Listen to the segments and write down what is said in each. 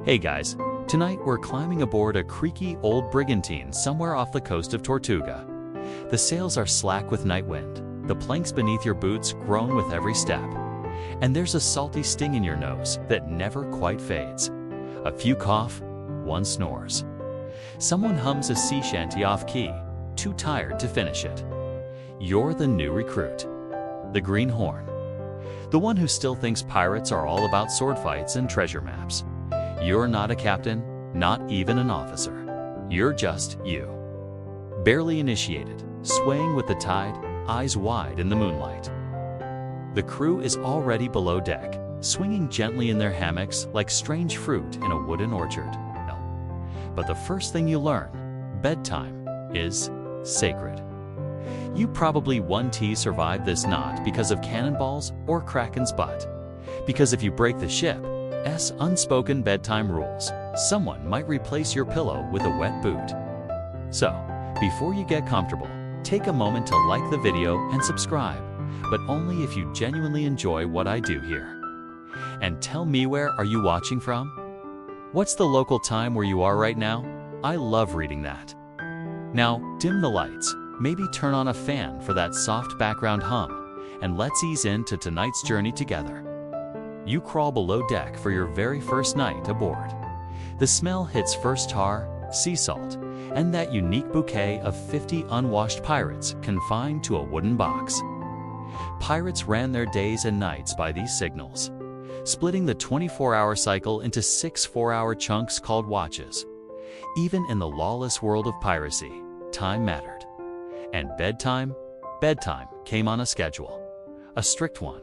Hey guys, tonight we're climbing aboard a creaky old brigantine somewhere off the coast of Tortuga. The sails are slack with night wind, the planks beneath your boots groan with every step, and there's a salty sting in your nose that never quite fades. A few cough, one snores. Someone hums a sea shanty off-key, too tired to finish it. You're the new recruit, the green horn, the one who still thinks pirates are all about sword fights and treasure maps. You're not a captain, not even an officer. You're just you. Barely initiated, swaying with the tide, eyes wide in the moonlight. The crew is already below deck, swinging gently in their hammocks like strange fruit in a wooden orchard. But the first thing you learn, bedtime, is sacred. You probably 1T survived this not because of cannonballs or Kraken's butt. Because if you break the ship's unspoken bedtime rules, someone might replace your pillow with a wet boot. So, before you get comfortable, take a moment to like the video and subscribe, but only if you genuinely enjoy what I do here. And tell me, where are you watching from? What's the local time where you are right now? I love reading that. Now, dim the lights, maybe turn on a fan for that soft background hum, and let's ease into tonight's journey together. You crawl below deck for your very first night aboard. The smell hits first tar, sea salt, and that unique bouquet of 50 unwashed pirates confined to a wooden box. Pirates ran their days and nights by these signals, splitting the 24-hour cycle into 6 4-hour chunks called watches. Even in the lawless world of piracy, time mattered. And bedtime came on a schedule, a strict one.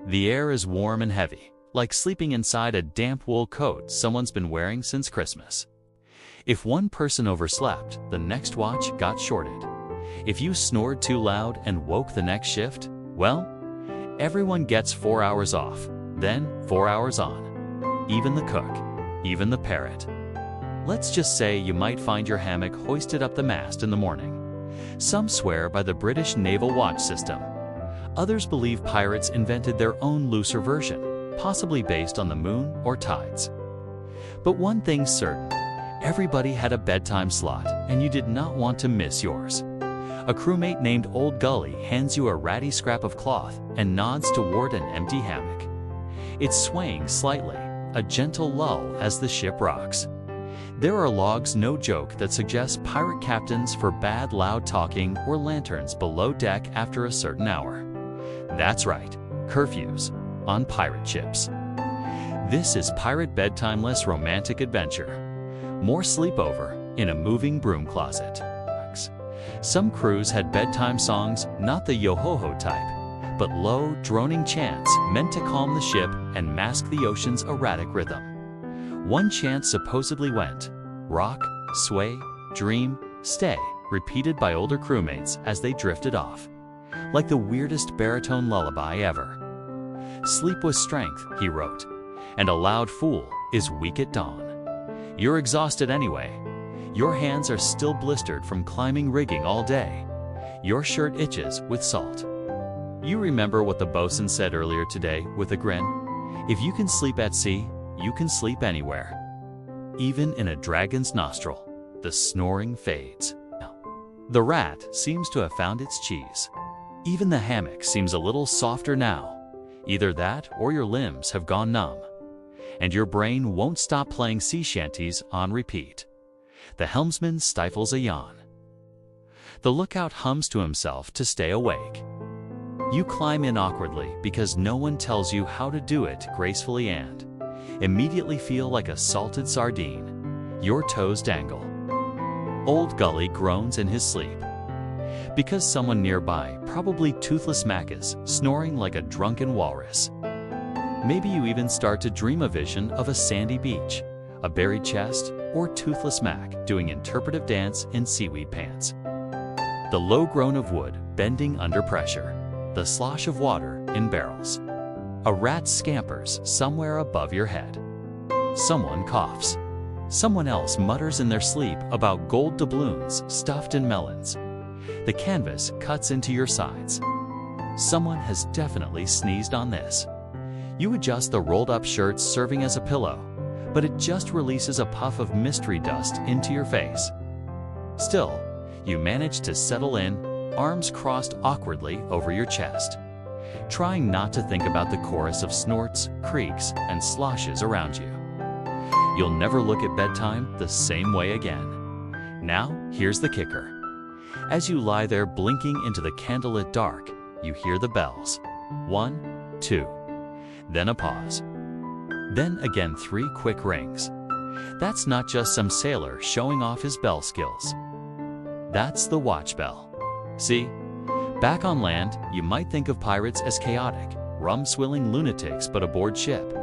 The air is warm and heavy, like sleeping inside a damp wool coat someone's been wearing since Christmas. If one person overslept, the next watch got shorted. If you snored too loud and woke the next shift, well, everyone gets 4 hours off, then 4 hours on. Even the cook, even the parrot. Let's just say you might find your hammock hoisted up the mast in the morning. Some swear by the British naval watch system. Others believe pirates invented their own looser version, possibly based on the moon or tides. But one thing's certain, everybody had a bedtime slot, and you did not want to miss yours. A crewmate named Old Gully hands you a ratty scrap of cloth and nods toward an empty hammock. It's swaying slightly, a gentle lull as the ship rocks. There are logs, no joke, that suggest pirate captains forbade loud talking or lanterns below deck after a certain hour. That's right, curfews on pirate ships. This is pirate bedtimeless romantic adventure. More sleepover in a moving broom closet. Some crews had bedtime songs, not the yo-ho-ho type, but low, droning chants meant to calm the ship and mask the ocean's erratic rhythm. One chant supposedly went, rock, sway, dream, stay, repeated by older crewmates as they drifted off, like the weirdest baritone lullaby ever. Sleep was strength, he wrote, and a loud fool is weak at dawn. You're exhausted anyway. Your hands are still blistered from climbing rigging all day. Your shirt itches with salt. You remember what the bosun said earlier today with a grin? If you can sleep at sea, you can sleep anywhere. Even in a dragon's nostril, the snoring fades. The rat seems to have found its cheese. Even the hammock seems a little softer now. Either that or your limbs have gone numb, and your brain won't stop playing sea shanties on repeat. The helmsman stifles a yawn. The lookout hums to himself to stay awake. You climb in awkwardly because no one tells you how to do it gracefully and immediately feel like a salted sardine. Your toes dangle. Old Gully groans in his sleep because someone nearby, probably toothless Mac, is snoring like a drunken walrus. Maybe you even start to dream a vision of a sandy beach, a buried chest, or toothless Mac doing interpretive dance in seaweed pants. The low groan of wood bending under pressure, the slosh of water in barrels. A rat scampers somewhere above your head. Someone coughs. Someone else mutters in their sleep about gold doubloons stuffed in melons. The canvas cuts into your sides. Someone has definitely sneezed on this. You adjust the rolled-up shirts serving as a pillow, but it just releases a puff of mystery dust into your face. Still, you manage to settle in, arms crossed awkwardly over your chest, trying not to think about the chorus of snorts, creaks, and sloshes around you. You'll never look at bedtime the same way again. Now, here's the kicker. As you lie there blinking into the candlelit dark, you hear the bells. 1, 2, then a pause. Then again 3 quick rings. That's not just some sailor showing off his bell skills. That's the watch bell. See, back on land, you might think of pirates as chaotic, rum-swilling lunatics, but aboard ship,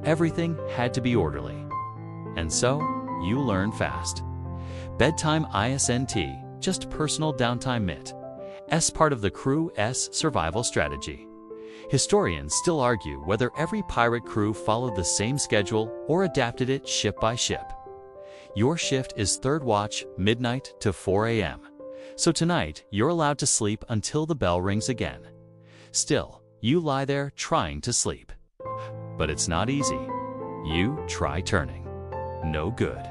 everything had to be orderly. And so, you learn fast. Bedtime isn't just personal downtime myth. S part of the crew's survival strategy. Historians still argue whether every pirate crew followed the same schedule or adapted it ship by ship. Your shift is third watch, midnight to 4 a.m. So tonight, you're allowed to sleep until the bell rings again. Still, you lie there trying to sleep. But it's not easy. You try turning. No good.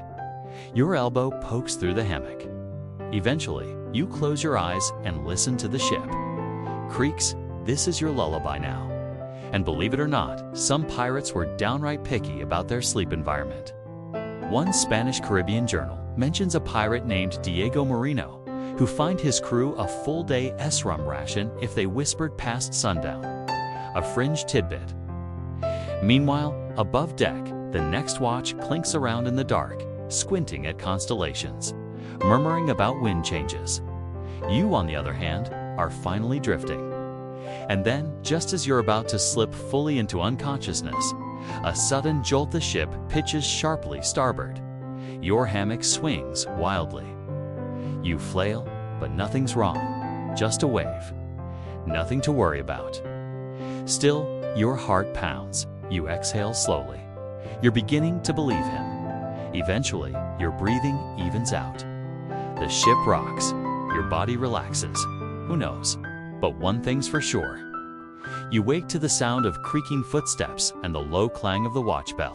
Your elbow pokes through the hammock. Eventually, you close your eyes and listen to the ship. Creaks, this is your lullaby now. And believe it or not, some pirates were downright picky about their sleep environment. One Spanish Caribbean journal mentions a pirate named Diego Moreno, who fined his crew a full day rum ration if they whispered past sundown. A fringe tidbit. Meanwhile, above deck, the next watch clinks around in the dark, squinting at constellations, murmuring about wind changes. You, on the other hand, are finally drifting. And then, just as you're about to slip fully into unconsciousness, a sudden jolt the ship pitches sharply starboard. Your hammock swings wildly. You flail, but nothing's wrong, just a wave. Nothing to worry about. Still, your heart pounds. You exhale slowly. You're beginning to believe him. Eventually, your breathing evens out. The ship rocks. Your body relaxes. Who knows? But one thing's for sure. You wake to the sound of creaking footsteps and the low clang of the watch bell.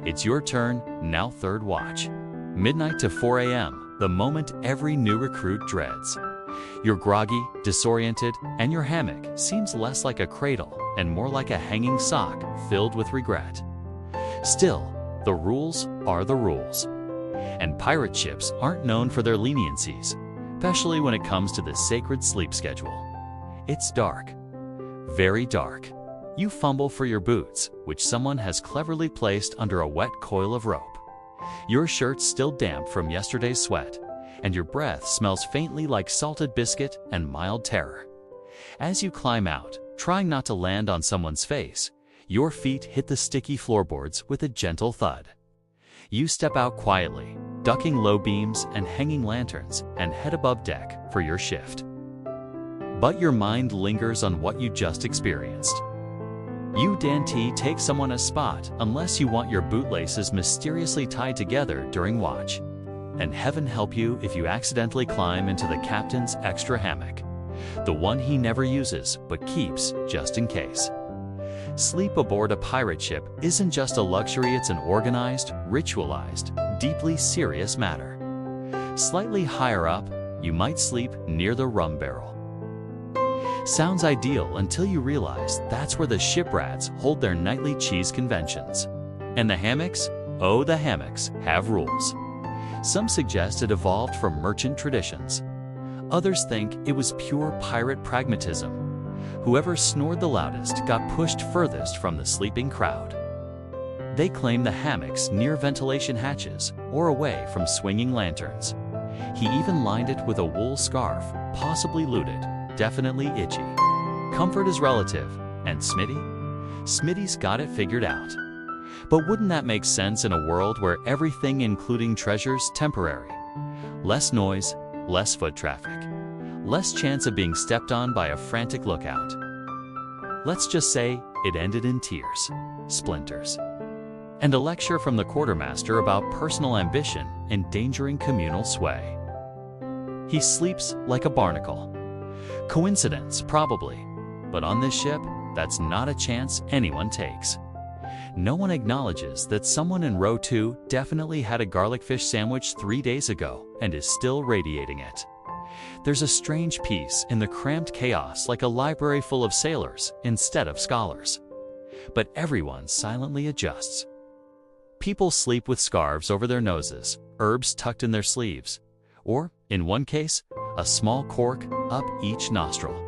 It's your turn, now third watch. Midnight to 4 a.m., the moment every new recruit dreads. You're groggy, disoriented, and your hammock seems less like a cradle and more like a hanging sock filled with regret. Still, the rules are the rules. And pirate ships aren't known for their leniencies, especially when it comes to the sacred sleep schedule. It's dark. Very dark. You fumble for your boots, which someone has cleverly placed under a wet coil of rope. Your shirt's still damp from yesterday's sweat, and your breath smells faintly like salted biscuit and mild terror. As you climb out, trying not to land on someone's face, your feet hit the sticky floorboards with a gentle thud. You step out quietly, ducking low beams and hanging lanterns, and head above deck for your shift. But your mind lingers on what you just experienced. You daren't take someone a spot unless you want your bootlaces mysteriously tied together during watch. And heaven help you if you accidentally climb into the captain's extra hammock, the one he never uses but keeps just in case. Sleep aboard a pirate ship isn't just a luxury, it's an organized, ritualized, deeply serious matter. Slightly higher up, you might sleep near the rum barrel. Sounds ideal until you realize that's where the ship rats hold their nightly cheese conventions. And the hammocks? Oh, the hammocks have rules. Some suggest it evolved from merchant traditions. Others think it was pure pirate pragmatism. Whoever snored the loudest got pushed furthest from the sleeping crowd. They claim the hammocks near ventilation hatches or away from swinging lanterns. He even lined it with a wool scarf, possibly looted, definitely itchy. Comfort is relative, and Smitty's got it figured out. But wouldn't that make sense in a world where everything, including treasure's temporary? Less noise, less foot traffic, less chance of being stepped on by a frantic lookout. Let's just say it ended in tears, splinters, and a lecture from the quartermaster about personal ambition endangering communal sway. He sleeps like a barnacle. Coincidence, probably, but on this ship, that's not a chance anyone takes. No one acknowledges that someone in row 2 definitely had a garlic fish sandwich 3 days ago and is still radiating it. There's a strange peace in the cramped chaos, like a library full of sailors instead of scholars. But everyone silently adjusts. People sleep with scarves over their noses, herbs tucked in their sleeves, or, in one case, a small cork up each nostril.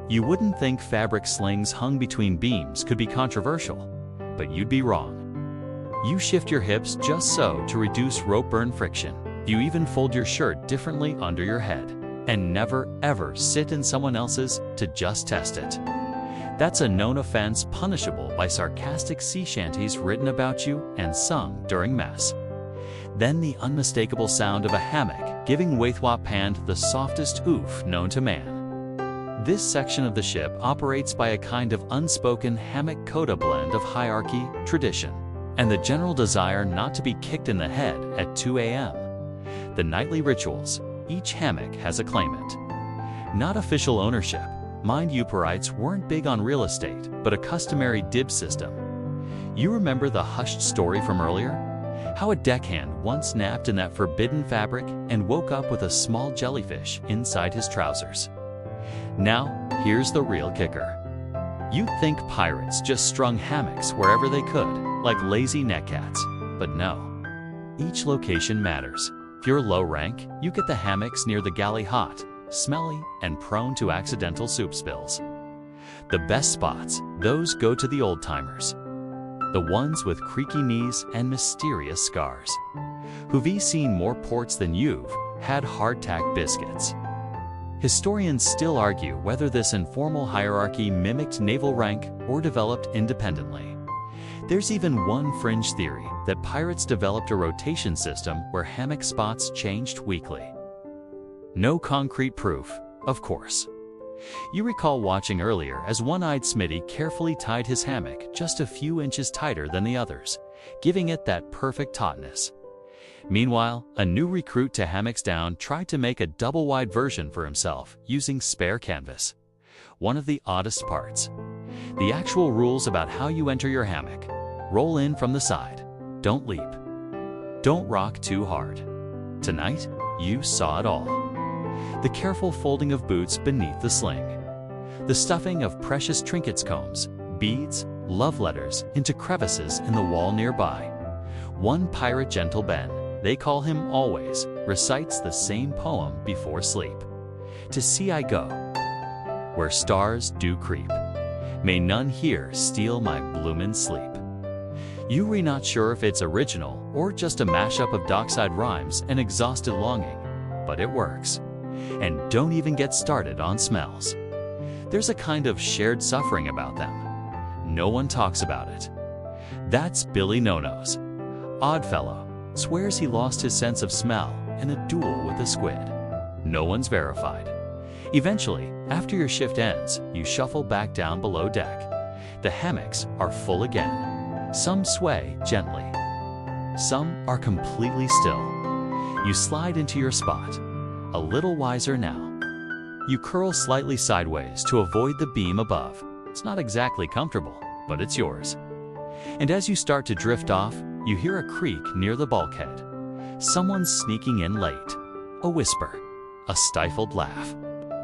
You wouldn't think fabric slings hung between beams could be controversial, but you'd be wrong. You shift your hips just so to reduce rope burn friction. You even fold your shirt differently under your head, and never ever sit in someone else's to just test it. That's a known offense punishable by sarcastic sea shanties written about you and sung during Mass. Then the unmistakable sound of a hammock giving Waithwap Pand the softest oof known to man. This section of the ship operates by a kind of unspoken hammock-coda blend of hierarchy, tradition, and the general desire not to be kicked in the head at 2 a.m. The nightly rituals. Each hammock has a claimant. Not official ownership. Mind you, Parites weren't big on real estate, but a customary dib system. You remember the hushed story from earlier? How a deckhand once napped in that forbidden fabric and woke up with a small jellyfish inside his trousers. Now, here's the real kicker. You'd think pirates just strung hammocks wherever they could, like lazy netcats, but no. Each location matters. If you're low rank, you get the hammocks near the galley hot, smelly, and prone to accidental soup spills. The best spots, those go to the old-timers. The ones with creaky knees and mysterious scars. Who've seen more ports than you've had hardtack biscuits. Historians still argue whether this informal hierarchy mimicked naval rank or developed independently. There's even one fringe theory that pirates developed a rotation system where hammock spots changed weekly. No concrete proof, of course. You recall watching earlier as one-eyed Smitty carefully tied his hammock just a few inches tighter than the others, giving it that perfect tautness. Meanwhile, a new recruit to Hammocks Down tried to make a double-wide version for himself using spare canvas. One of the oddest parts. The actual rules about how you enter your hammock. Roll in from the side. Don't leap. Don't rock too hard. Tonight, you saw it all. The careful folding of boots beneath the sling. The stuffing of precious trinkets, combs, beads, love letters into crevices in the wall nearby. One pirate, Gentle Ben, they call him always, recites the same poem before sleep. To sea I go, where stars do creep. May none here steal my bloomin' sleep. You're not sure if it's original or just a mashup of dockside rhymes and exhausted longing, but it works. And don't even get started on smells. There's a kind of shared suffering about them. No one talks about it. That's Billy No-Nos. Oddfellow swears he lost his sense of smell in a duel with a squid. No one's verified. Eventually, after your shift ends, you shuffle back down below deck. The hammocks are full again. Some sway gently. Some are completely still. You slide into your spot. A little wiser now. You curl slightly sideways to avoid the beam above. It's not exactly comfortable, but it's yours. And as you start to drift off, you hear a creak near the bulkhead. Someone's sneaking in late. A whisper. A stifled laugh.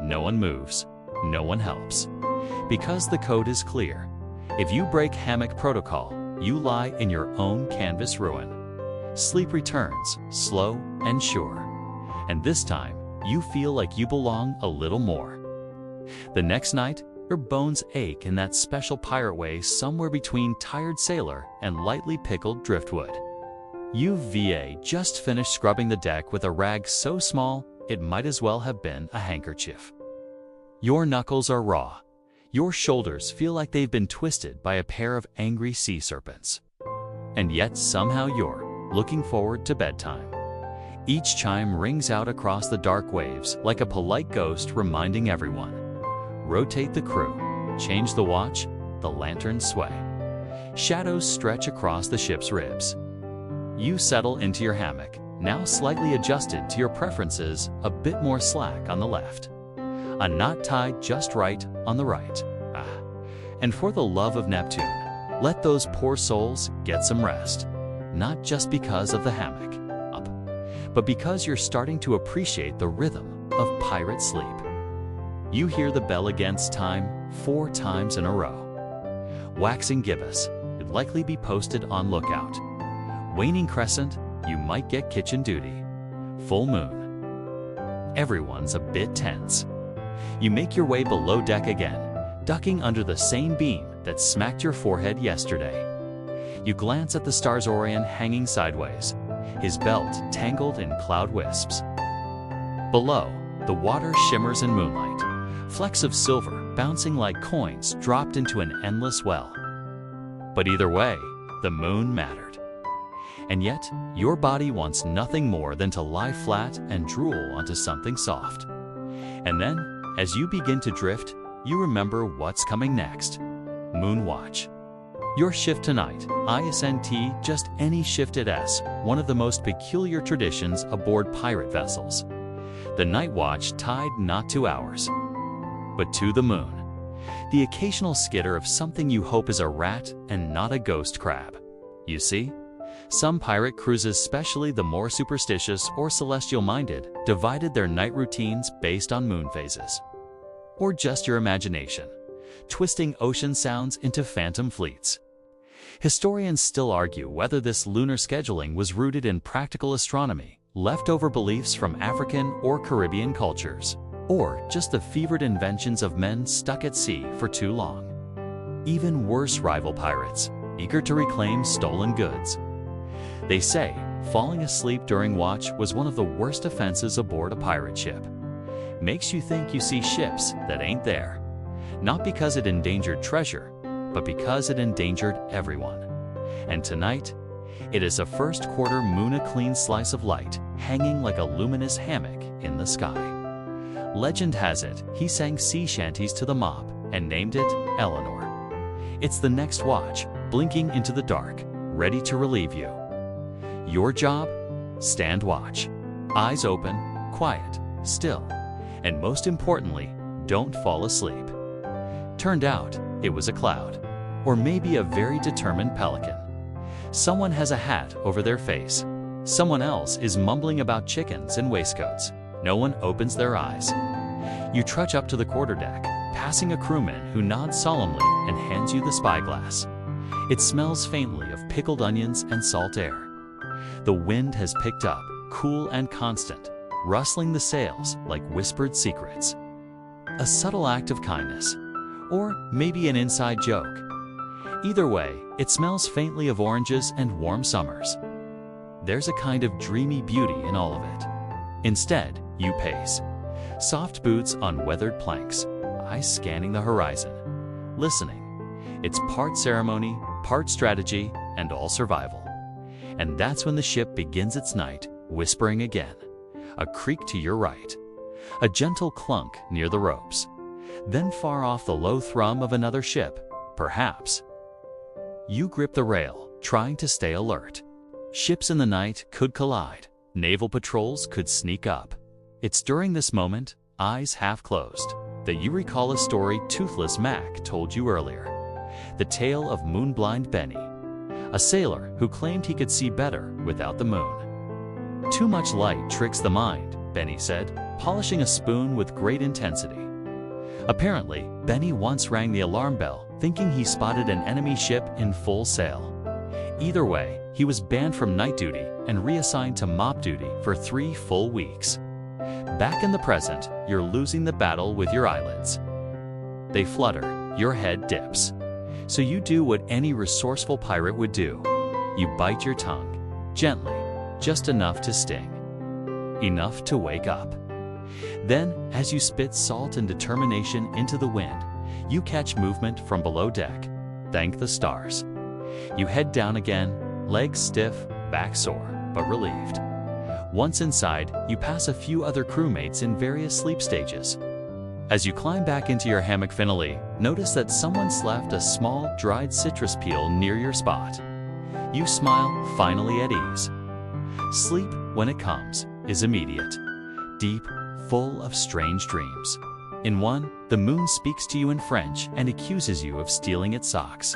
No one moves. No one helps. Because the code is clear. If you break hammock protocol, you lie in your own canvas ruin. Sleep returns, slow and sure. And this time, you feel like you belong a little more. The next night, your bones ache in that special pirate way somewhere between tired sailor and lightly pickled driftwood. You just finished scrubbing the deck with a rag so small, it might as well have been a handkerchief. Your knuckles are raw. Your shoulders feel like they've been twisted by a pair of angry sea serpents. And yet somehow you're looking forward to bedtime. Each chime rings out across the dark waves like a polite ghost reminding everyone. Rotate the crew, change the watch, the lanterns sway. Shadows stretch across the ship's ribs. You settle into your hammock, now slightly adjusted to your preferences, a bit more slack on the left. A knot tied just right on the right. And for the love of Neptune, Let those poor souls get some rest, not just because of the hammock up, but because you're starting to appreciate the rhythm of pirate sleep. You hear the bell against time 4 times in a row. Waxing gibbous, you'd likely be posted on lookout. Waning crescent, you might get kitchen duty. Full moon, everyone's a bit tense. You make your way below deck again, ducking under the same beam that smacked your forehead yesterday. You glance at the star's Orion hanging sideways, his belt tangled in cloud wisps. Below, the water shimmers in moonlight, flecks of silver bouncing like coins dropped into an endless well. But either way, the moon mattered. And yet, your body wants nothing more than to lie flat and drool onto something soft. And then, as you begin to drift, you remember what's coming next. Moon watch. Your shift tonight, ISNT, just any shift at S, one of the most peculiar traditions aboard pirate vessels. The night watch tied not to hours, but to the moon. The occasional skitter of something you hope is a rat and not a ghost crab. You see? Some pirate cruises, especially the more superstitious or celestial-minded, divided their night routines based on moon phases. Or just your imagination, twisting ocean sounds into phantom fleets. Historians still argue whether this lunar scheduling was rooted in practical astronomy, leftover beliefs from African or Caribbean cultures, or just the fevered inventions of men stuck at sea for too long. Even worse, rival pirates, eager to reclaim stolen goods. They say falling asleep during watch was one of the worst offenses aboard a pirate ship. Makes you think you see ships that ain't there. Not because it endangered treasure, but because it endangered everyone. And tonight, it is a first quarter moon, a clean slice of light, hanging like a luminous hammock in the sky. Legend has it, he sang sea shanties to the mop and named it Eleanor. It's the next watch, blinking into the dark, ready to relieve you. Your job? Stand watch. Eyes open, quiet, still, and most importantly, don't fall asleep. Turned out, it was a cloud, or maybe a very determined pelican. Someone has a hat over their face. Someone else is mumbling about chickens and waistcoats. No one opens their eyes. You trudge up to the quarterdeck, passing a crewman who nods solemnly and hands you the spyglass. It smells faintly of pickled onions and salt air. The wind has picked up, cool and constant, rustling the sails like whispered secrets. A subtle act of kindness, or maybe an inside joke. Either way, it smells faintly of oranges and warm summers. There's a kind of dreamy beauty in all of it. Instead, you pace. Soft boots on weathered planks, eyes scanning the horizon. Listening. It's part ceremony, part strategy, and all survival. And that's when the ship begins its night, whispering again. A creak to your right. A gentle clunk near the ropes. Then far off the low thrum of another ship, perhaps. You grip the rail, trying to stay alert. Ships in the night could collide. Naval patrols could sneak up. It's during this moment, eyes half closed, that you recall a story Toothless Mac told you earlier. The tale of moonblind Benny, a sailor who claimed he could see better without the moon. Too much light tricks the mind, Benny said, polishing a spoon with great intensity. Apparently, Benny once rang the alarm bell, thinking he spotted an enemy ship in full sail. Either way, he was banned from night duty and reassigned to mop duty for 3 full weeks. Back in the present, you're losing the battle with your eyelids. They flutter, your head dips. So you do what any resourceful pirate would do. You bite your tongue, gently, just enough to sting. Enough to wake up. Then, as you spit salt and determination into the wind, you catch movement from below deck. Thank the stars. You head down again, legs stiff, back sore, but relieved. Once inside, you pass a few other crewmates in various sleep stages. As you climb back into your hammock finally, notice that someone's left a small, dried citrus peel near your spot. You smile, finally at ease. Sleep, when it comes, is immediate, deep, full of strange dreams. In one, the moon speaks to you in French and accuses you of stealing its socks.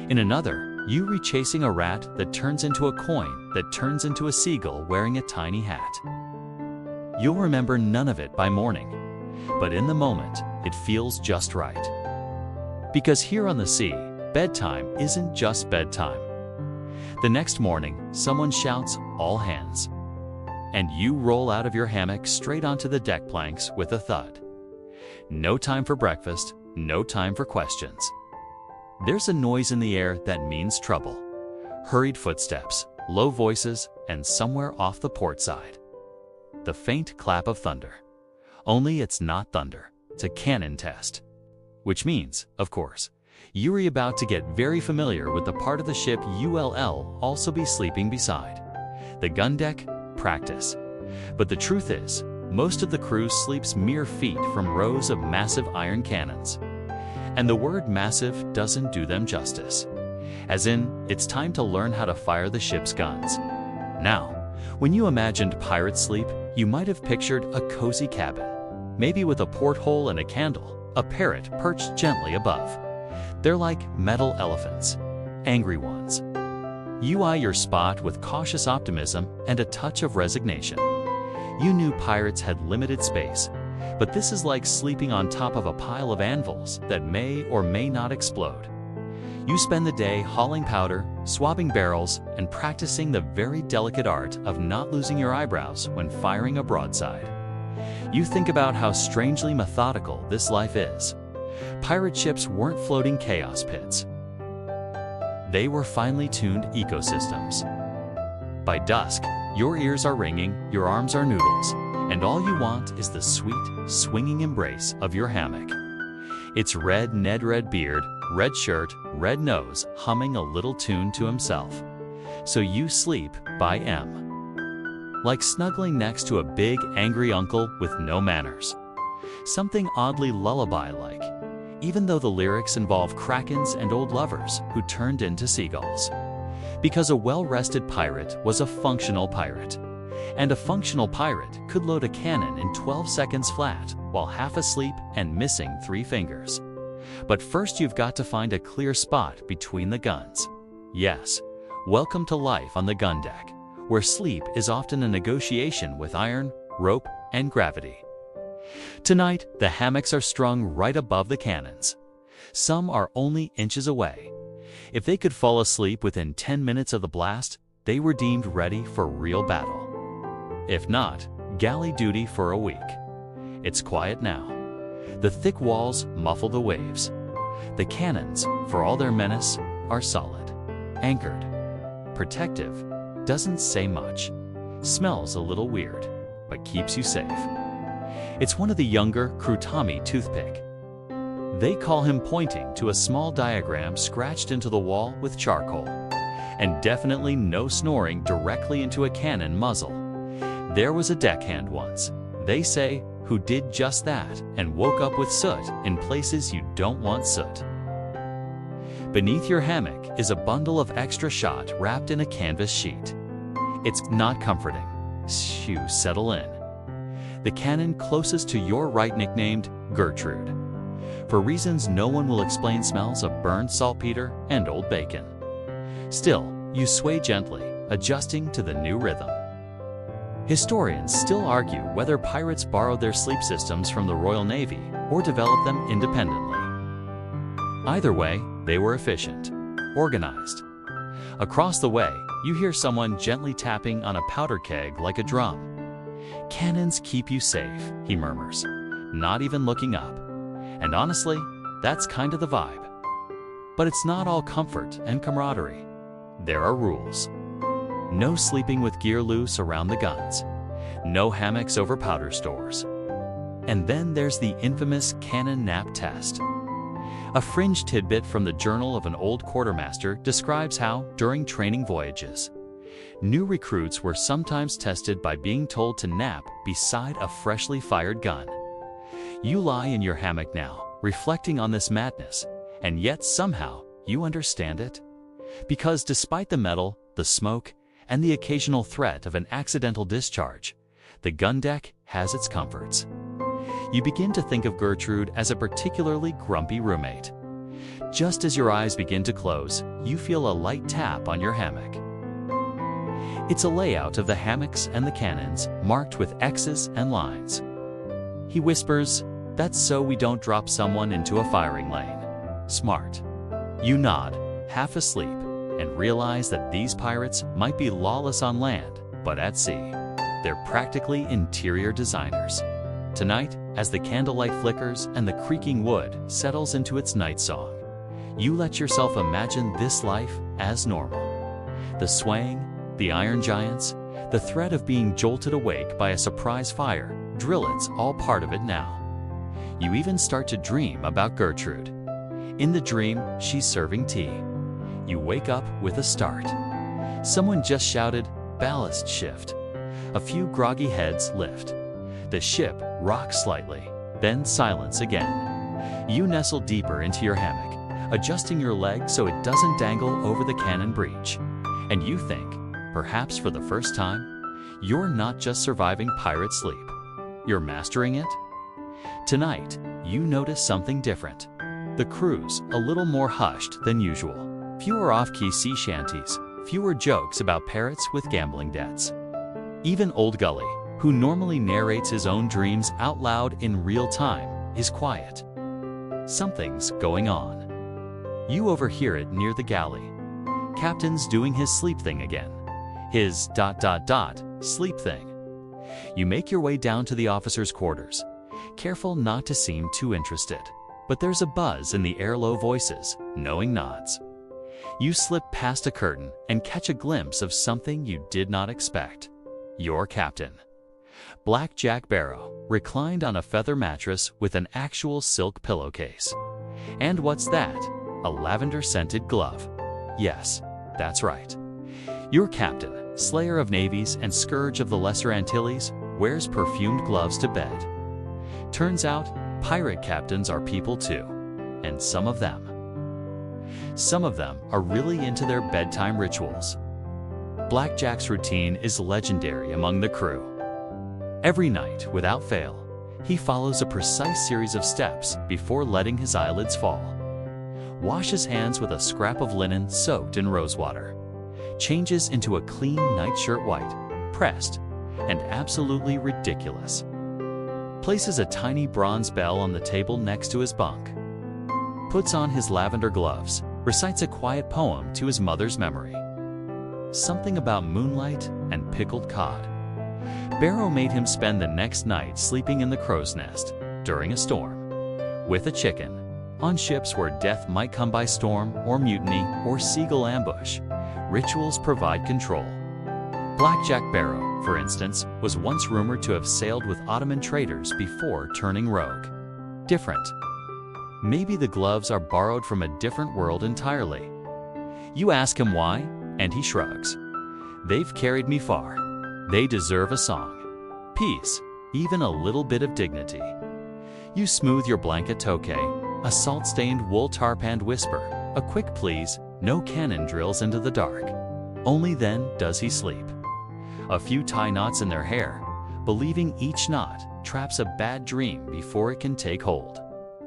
In another, you rechasing a rat that turns into a coin that turns into a seagull wearing a tiny hat. You'll remember none of it by morning, but in the moment, it feels just right. Because here on the sea, bedtime isn't just bedtime. The next morning, someone shouts, "All hands." And you roll out of your hammock straight onto the deck planks with a thud. No time for breakfast, no time for questions. There's a noise in the air that means trouble. Hurried footsteps, low voices, and somewhere off the port side, the faint clap of thunder. Only it's not thunder, it's a cannon test. Which means, of course, you're about to get very familiar with the part of the ship you'll also be sleeping beside. The gun deck, practice. But the truth is, most of the crew sleeps mere feet from rows of massive iron cannons. And the word massive doesn't do them justice. As in, it's time to learn how to fire the ship's guns. Now, when you imagined pirate sleep, you might have pictured a cozy cabin, maybe with a porthole and a candle, a parrot perched gently above. They're like metal elephants, angry ones. You eye your spot with cautious optimism and a touch of resignation. You knew pirates had limited space, but this is like sleeping on top of a pile of anvils that may or may not explode. You spend the day hauling powder, swabbing barrels, and practicing the very delicate art of not losing your eyebrows when firing a broadside. You think about how strangely methodical this life is. Pirate ships weren't floating chaos pits. They were finely tuned ecosystems. By dusk, your ears are ringing, your arms are noodles, and all you want is the sweet, swinging embrace of your hammock. It's Red Ned Redbeard, red shirt, red nose, humming a little tune to himself. So you sleep by M. Like snuggling next to a big, angry uncle with no manners. Something oddly lullaby-like, even though the lyrics involve krakens and old lovers who turned into seagulls. Because a well-rested pirate was a functional pirate. And a functional pirate could load a cannon in 12 seconds flat while half asleep and missing 3 fingers. But first you've got to find a clear spot between the guns. Yes, welcome to life on the gun deck, where sleep is often a negotiation with iron, rope, and gravity. Tonight, the hammocks are strung right above the cannons. Some are only inches away. If they could fall asleep within 10 minutes of the blast, they were deemed ready for real battle. If not, galley duty for a week. It's quiet now. The thick walls muffle the waves. The cannons, for all their menace, are solid, anchored, protective, doesn't say much, smells a little weird, but keeps you safe. It's one of the younger crew Tommy Toothpick. They call him, pointing to a small diagram scratched into the wall with charcoal. And definitely no snoring directly into a cannon muzzle. There was a deckhand once, they say, who did just that and woke up with soot in places you don't want soot. Beneath your hammock is a bundle of extra shot wrapped in a canvas sheet. It's not comforting. Shoo, settle in. The cannon closest to your right, nicknamed Gertrude. For reasons no one will explain, smells of burned saltpeter and old bacon. Still, you sway gently, adjusting to the new rhythm. Historians still argue whether pirates borrowed their sleep systems from the Royal Navy or developed them independently. Either way, they were efficient, organized. Across the way, you hear someone gently tapping on a powder keg like a drum. "Cannons keep you safe," he murmurs, not even looking up. And honestly, that's kind of the vibe. But it's not all comfort and camaraderie. There are rules. No sleeping with gear loose around the guns. No hammocks over powder stores. And then there's the infamous cannon nap test. A fringe tidbit from the journal of an old quartermaster describes how, during training voyages, new recruits were sometimes tested by being told to nap beside a freshly fired gun. You lie in your hammock now, reflecting on this madness, and yet somehow you understand it. Because despite the metal, the smoke, and the occasional threat of an accidental discharge, the gun deck has its comforts. You begin to think of Gertrude as a particularly grumpy roommate. Just as your eyes begin to close, you feel a light tap on your hammock. It's a layout of the hammocks and the cannons, marked with X's and lines. He whispers, "That's so we don't drop someone into a firing lane." Smart. You nod, half asleep, and realize that these pirates might be lawless on land, but at sea, they're practically interior designers. Tonight, as the candlelight flickers and the creaking wood settles into its night song, you let yourself imagine this life as normal. The swaying, the iron giants, the threat of being jolted awake by a surprise fire, it's all part of it now. You even start to dream about Gertrude. In the dream, she's serving tea. You wake up with a start. Someone just shouted, "Ballast shift." A few groggy heads lift. The ship rocks slightly, then silence again. You nestle deeper into your hammock, adjusting your leg so it doesn't dangle over the cannon breech. And you think, perhaps for the first time, you're not just surviving pirate sleep. You're mastering it? Tonight, you notice something different. The crew's a little more hushed than usual. Fewer off-key sea shanties, fewer jokes about parrots with gambling debts. Even Old Gully, who normally narrates his own dreams out loud in real time, is quiet. Something's going on. You overhear it near the galley. Captain's doing his sleep thing again. His ... sleep thing. You make your way down to the officers' quarters, careful not to seem too interested. But there's a buzz in the air-low voices, knowing nods. You slip past a curtain and catch a glimpse of something you did not expect. Your captain. Black Jack Barrow, reclined on a feather mattress with an actual silk pillowcase. And what's that? A lavender-scented glove. Yes, that's right. Your captain, slayer of navies and scourge of the Lesser Antilles, wears perfumed gloves to bed. Turns out, pirate captains are people too, and some of them are really into their bedtime rituals. Blackjack's routine is legendary among the crew. Every night, without fail, he follows a precise series of steps before letting his eyelids fall. Wash his hands with a scrap of linen soaked in rosewater. Changes into a clean nightshirt white, pressed, and absolutely ridiculous. Places a tiny bronze bell on the table next to his bunk. Puts on his lavender gloves, recites a quiet poem to his mother's memory. Something about moonlight and pickled cod. Barrow made him spend the next night sleeping in the crow's nest, during a storm, with a chicken. On ships where death might come by storm or mutiny or seagull ambush, rituals provide control. Black Jack Barrow, for instance, was once rumored to have sailed with Ottoman traders before turning rogue. Different. Maybe the gloves are borrowed from a different world entirely. You ask him why, and he shrugs. They've carried me far. They deserve a song. Peace, even a little bit of dignity. You smooth your blanket tokay, a salt-stained wool tarp, and whisper, a quick please, no cannon drills into the dark. Only then does he sleep. A few tie knots in their hair, believing each knot traps a bad dream before it can take hold.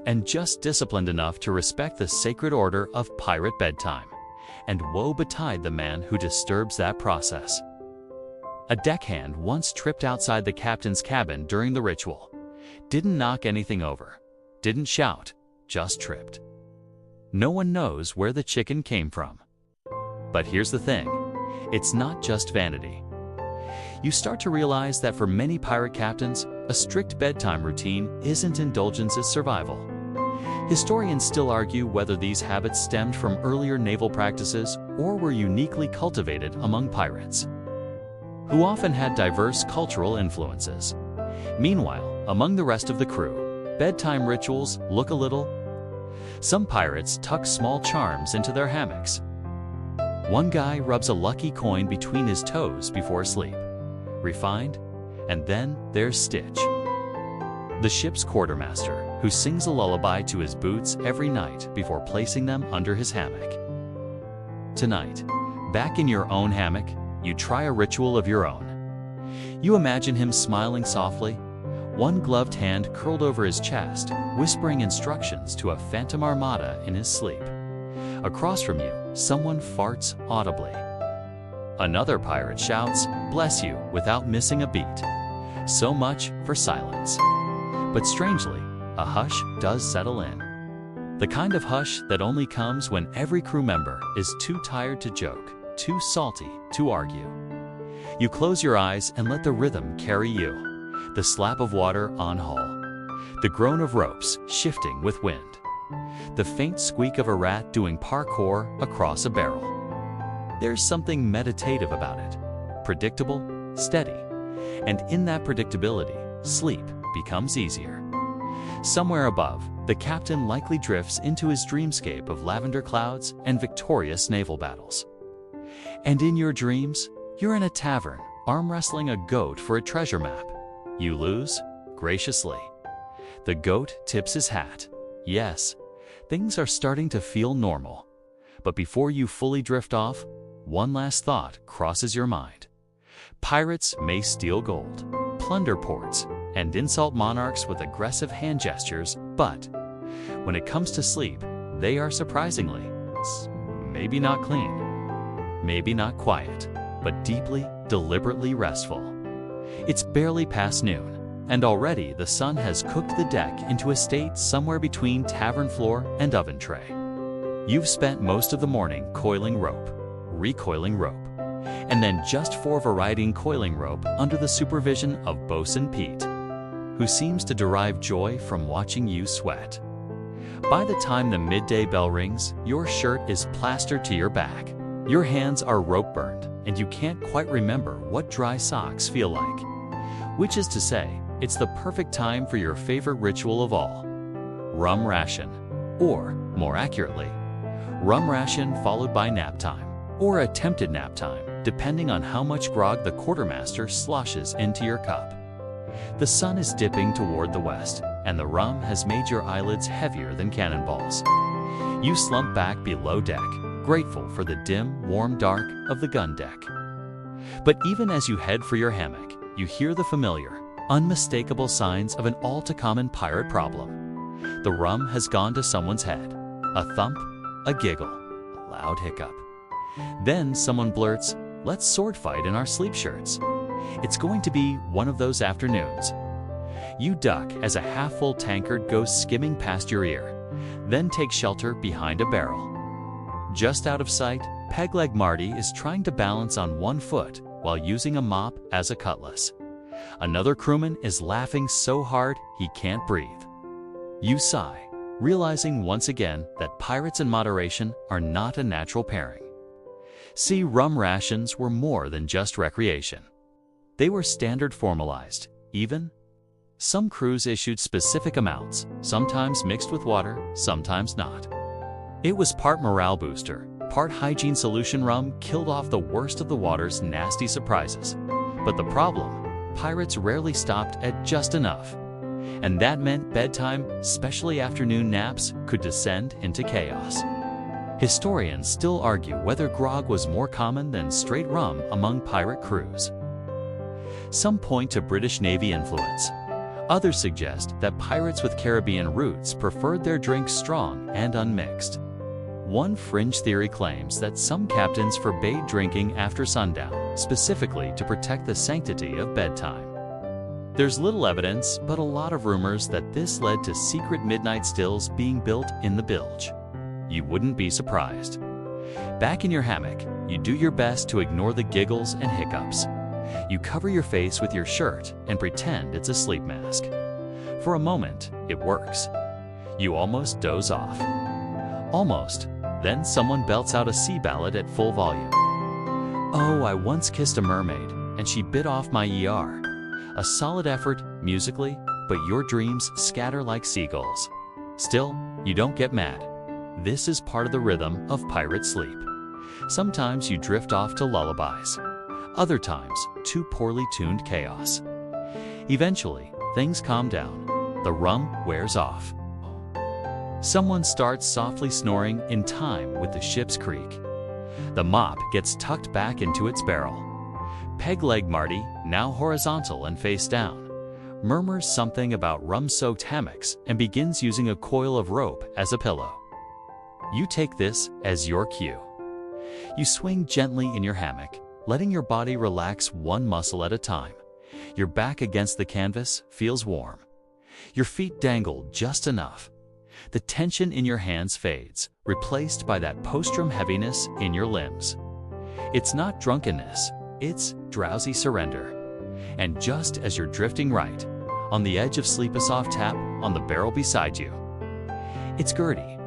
And just disciplined enough to respect the sacred order of pirate bedtime. And woe betide the man who disturbs that process. A deckhand once tripped outside the captain's cabin during the ritual. Didn't knock anything over. Didn't shout. Just tripped. No one knows where the chicken came from. But here's the thing. It's not just vanity. You start to realize that for many pirate captains, a strict bedtime routine isn't indulgence, it's survival. Historians still argue whether these habits stemmed from earlier naval practices or were uniquely cultivated among pirates, who often had diverse cultural influences. Meanwhile, among the rest of the crew, bedtime rituals look a little. Some pirates tuck small charms into their hammocks. One guy rubs a lucky coin between his toes before sleep. Refined. And then there's Stitch, the ship's quartermaster, who sings a lullaby to his boots every night before placing them under his hammock. Tonight, back in your own hammock, you try a ritual of your own. You imagine him smiling softly, one gloved hand curled over his chest, whispering instructions to a phantom armada in his sleep. Across from you, someone farts audibly. Another pirate shouts, "Bless you," without missing a beat. So much for silence. But strangely, a hush does settle in. The kind of hush that only comes when every crew member is too tired to joke, too salty to argue. You close your eyes and let the rhythm carry you. The slap of water on hull. The groan of ropes shifting with wind. The faint squeak of a rat doing parkour across a barrel. There's something meditative about it. Predictable, steady. And in that predictability, sleep becomes easier. Somewhere above, the captain likely drifts into his dreamscape of lavender clouds and victorious naval battles. And in your dreams, you're in a tavern, arm wrestling a goat for a treasure map. You lose, graciously. The goat tips his hat. Yes, things are starting to feel normal. But before you fully drift off, one last thought crosses your mind. Pirates may steal gold, plunder ports, and insult monarchs with aggressive hand gestures, but when it comes to sleep, they are surprisingly, maybe not clean, maybe not quiet, but deeply, deliberately restful. It's barely past noon, and already the sun has cooked the deck into a state somewhere between tavern floor and oven tray. You've spent most of the morning coiling rope, recoiling rope, and then just for variety coiling rope under the supervision of Bosun Pete, who seems to derive joy from watching you sweat. By the time the midday bell rings, your shirt is plastered to your back. Your hands are rope burned, and you can't quite remember what dry socks feel like. Which is to say, it's the perfect time for your favorite ritual of all. Rum ration. Or, more accurately, rum ration followed by nap time. Or attempted nap time, depending on how much grog the quartermaster sloshes into your cup. The sun is dipping toward the west, and the rum has made your eyelids heavier than cannonballs. You slump back below deck, grateful for the dim, warm dark of the gun deck. But even as you head for your hammock, you hear the familiar, unmistakable signs of an all-too-common pirate problem. The rum has gone to someone's head. A thump, a giggle, a loud hiccup. Then someone blurts, "Let's sword fight in our sleep shirts." It's going to be one of those afternoons. You duck as a half-full tankard goes skimming past your ear, then take shelter behind a barrel. Just out of sight, Pegleg Marty is trying to balance on one foot while using a mop as a cutlass. Another crewman is laughing so hard he can't breathe. You sigh, realizing once again that pirates and moderation are not a natural pairing. See, rum rations were more than just recreation. They were standard formalized, even. Some crews issued specific amounts, sometimes mixed with water, sometimes not. It was part morale booster, part hygiene solution. Rum killed off the worst of the water's nasty surprises. But the problem, pirates rarely stopped at just enough. And that meant bedtime, especially afternoon naps, could descend into chaos. Historians still argue whether grog was more common than straight rum among pirate crews. Some point to British Navy influence. Others suggest that pirates with Caribbean roots preferred their drinks strong and unmixed. One fringe theory claims that some captains forbade drinking after sundown, specifically to protect the sanctity of bedtime. There's little evidence, but a lot of rumors that this led to secret midnight stills being built in the bilge. You wouldn't be surprised. Back in your hammock, you do your best to ignore the giggles and hiccups. You cover your face with your shirt and pretend it's a sleep mask. For a moment, it works. You almost doze off. Almost. Then someone belts out a sea ballad at full volume. "Oh, I once kissed a mermaid, and she bit off my ER." A solid effort, musically, but your dreams scatter like seagulls. Still, you don't get mad. This is part of the rhythm of pirate sleep. Sometimes you drift off to lullabies. Other times, to poorly tuned chaos. Eventually, things calm down. The rum wears off. Someone starts softly snoring in time with the ship's creak. The mop gets tucked back into its barrel. Pegleg Marty, now horizontal and face down, murmurs something about rum-soaked hammocks and begins using a coil of rope as a pillow. You take this as your cue. You swing gently in your hammock, letting your body relax one muscle at a time. Your back against the canvas feels warm. Your feet dangle just enough. The tension in your hands fades, replaced by that postrum heaviness in your limbs. It's not drunkenness, it's drowsy surrender. And just as you're drifting right, on the edge of sleep, a soft tap on the barrel beside you. It's Gertie,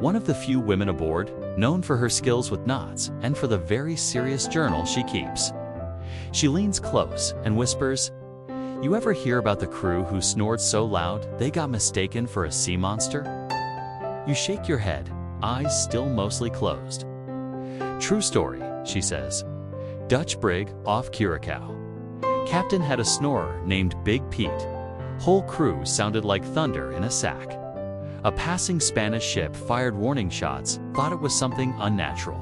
one of the few women aboard, known for her skills with knots and for the very serious journal she keeps. She leans close and whispers, "You ever hear about the crew who snored so loud they got mistaken for a sea monster?" You shake your head, eyes still mostly closed. "True story," she says. "Dutch brig off Curacao. Captain had a snorer named Big Pete. Whole crew sounded like thunder in a sack. A passing Spanish ship fired warning shots, thought it was something unnatural.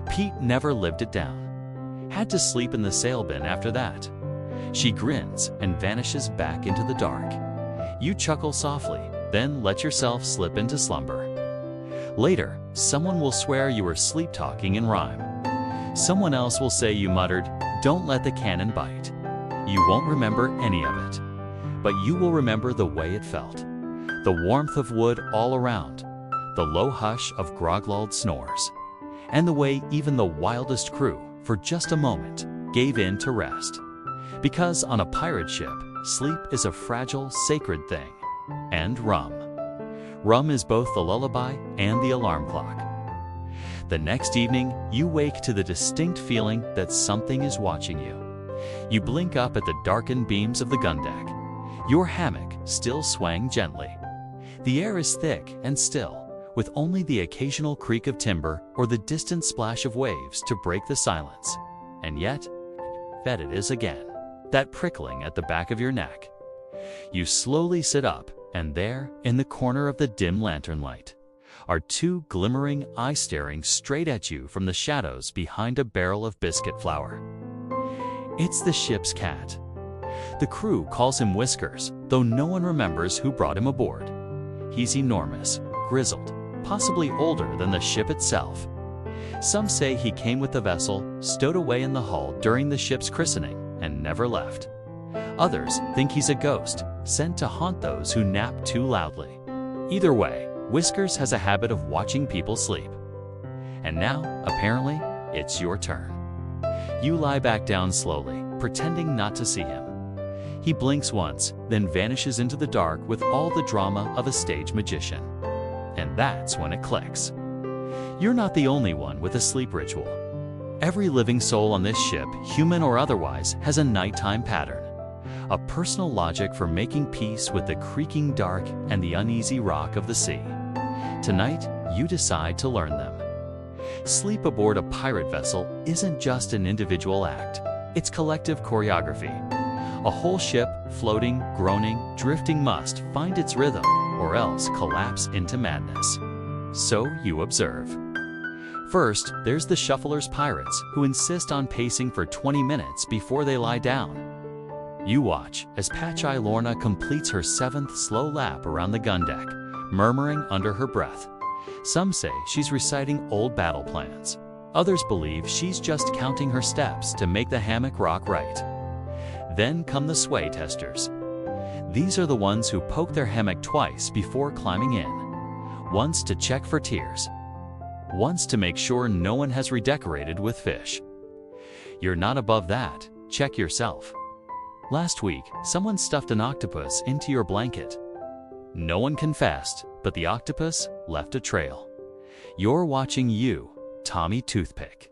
Pete never lived it down. Had to sleep in the sail bin after that." She grins and vanishes back into the dark. You chuckle softly, then let yourself slip into slumber. Later, someone will swear you were sleep-talking in rhyme. Someone else will say you muttered, "Don't let the cannon bite." You won't remember any of it, but you will remember the way it felt. The warmth of wood all around, the low hush of grog-lulled snores, and the way even the wildest crew, for just a moment, gave in to rest. Because on a pirate ship, sleep is a fragile, sacred thing. And rum. Rum is both the lullaby and the alarm clock. The next evening, you wake to the distinct feeling that something is watching you. You blink up at the darkened beams of the gun deck. Your hammock still swaying gently. The air is thick and still, with only the occasional creak of timber or the distant splash of waves to break the silence. And yet, that it is again. That prickling at the back of your neck. You slowly sit up, and there, in the corner of the dim lantern light, are two glimmering eyes staring straight at you from the shadows behind a barrel of biscuit flour. It's the ship's cat. The crew calls him Whiskers, though no one remembers who brought him aboard. He's enormous, grizzled, possibly older than the ship itself. Some say he came with the vessel, stowed away in the hull during the ship's christening, and never left. Others think he's a ghost, sent to haunt those who nap too loudly. Either way, Whiskers has a habit of watching people sleep. And now, apparently, it's your turn. You lie back down slowly, pretending not to see him. He blinks once, then vanishes into the dark with all the drama of a stage magician. And that's when it clicks. You're not the only one with a sleep ritual. Every living soul on this ship, human or otherwise, has a nighttime pattern. A personal logic for making peace with the creaking dark and the uneasy rock of the sea. Tonight, you decide to learn them. Sleep aboard a pirate vessel isn't just an individual act. It's collective choreography. A whole ship, floating, groaning, drifting must find its rhythm, or else collapse into madness. So you observe. First, there's the shufflers pirates, who insist on pacing for 20 minutes before they lie down. You watch as Patch-Eye Lorna completes her 7th slow lap around the gun deck, murmuring under her breath. Some say she's reciting old battle plans. Others believe she's just counting her steps to make the hammock rock right. Then come the sway testers. These are the ones who poke their hammock twice before climbing in. Once to check for tears. Once to make sure no one has redecorated with fish. You're not above that, check yourself. Last week, someone stuffed an octopus into your blanket. No one confessed, but the octopus left a trail. You're watching you, Tommy Toothpick.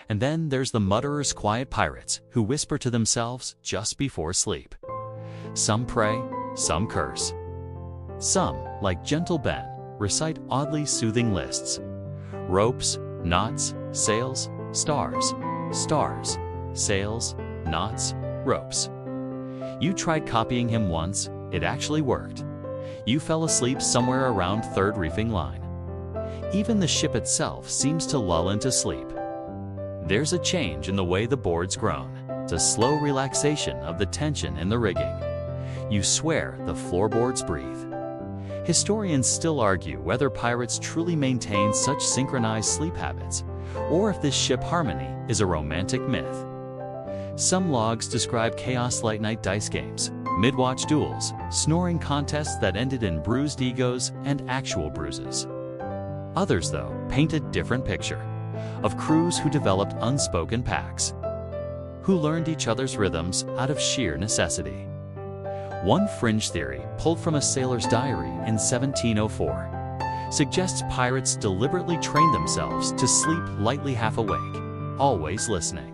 And then there's the mutterers' quiet pirates who whisper to themselves just before sleep. Some pray, some curse. Some, like Gentle Ben, recite oddly soothing lists. Ropes, knots, sails, stars, stars, sails, knots, ropes. You tried copying him once, it actually worked. You fell asleep somewhere around third reefing line. Even the ship itself seems to lull into sleep. There's a change in the way the board's grown. It's a slow relaxation of the tension in the rigging. You swear the floorboards breathe. Historians still argue whether pirates truly maintain such synchronized sleep habits, or if this ship harmony is a romantic myth. Some logs describe chaos late-night dice games, mid-watch duels, snoring contests that ended in bruised egos and actual bruises. Others, though, paint a different picture, of crews who developed unspoken pacts, who learned each other's rhythms out of sheer necessity. One fringe theory, pulled from a sailor's diary in 1704, suggests pirates deliberately trained themselves to sleep lightly half awake, always listening.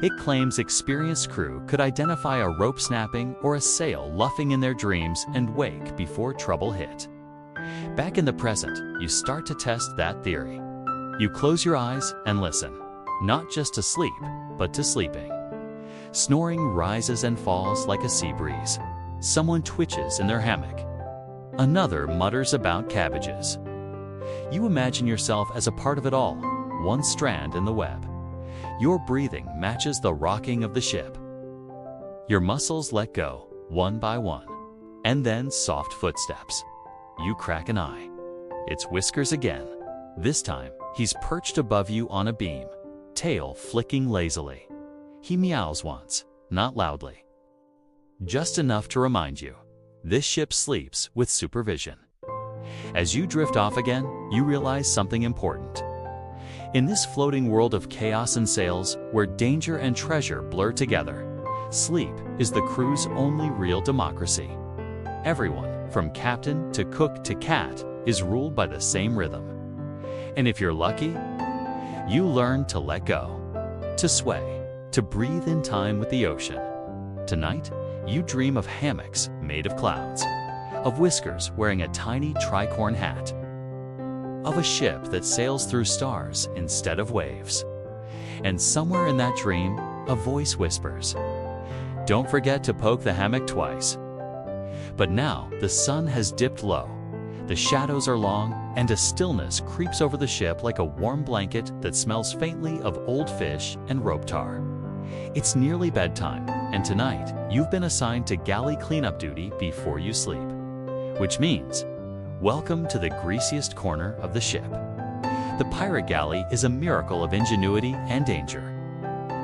It claims experienced crew could identify a rope snapping or a sail luffing in their dreams and wake before trouble hit. Back in the present, you start to test that theory. You close your eyes and listen, not just to sleep, but to sleeping. Snoring rises and falls like a sea breeze. Someone twitches in their hammock. Another mutters about cabbages. You imagine yourself as a part of it all, one strand in the web. Your breathing matches the rocking of the ship. Your muscles let go, one by one. And then soft footsteps. You crack an eye. It's Whiskers again. This time, he's perched above you on a beam, tail flicking lazily. He meows once, not loudly. Just enough to remind you, this ship sleeps with supervision. As you drift off again, you realize something important. In this floating world of chaos and sails, where danger and treasure blur together, sleep is the crew's only real democracy. Everyone, from captain to cook to cat, is ruled by the same rhythm. And if you're lucky, you learn to let go, to sway, to breathe in time with the ocean. Tonight, you dream of hammocks made of clouds, of Whiskers wearing a tiny tricorn hat, of a ship that sails through stars instead of waves. And somewhere in that dream, a voice whispers, "Don't forget to poke the hammock twice." But now the sun has dipped low, the shadows are long, and a stillness creeps over the ship like a warm blanket that smells faintly of old fish and rope tar. It's nearly bedtime, and tonight you've been assigned to galley cleanup duty before you sleep. Which means, welcome to the greasiest corner of the ship. The pirate galley is a miracle of ingenuity and danger.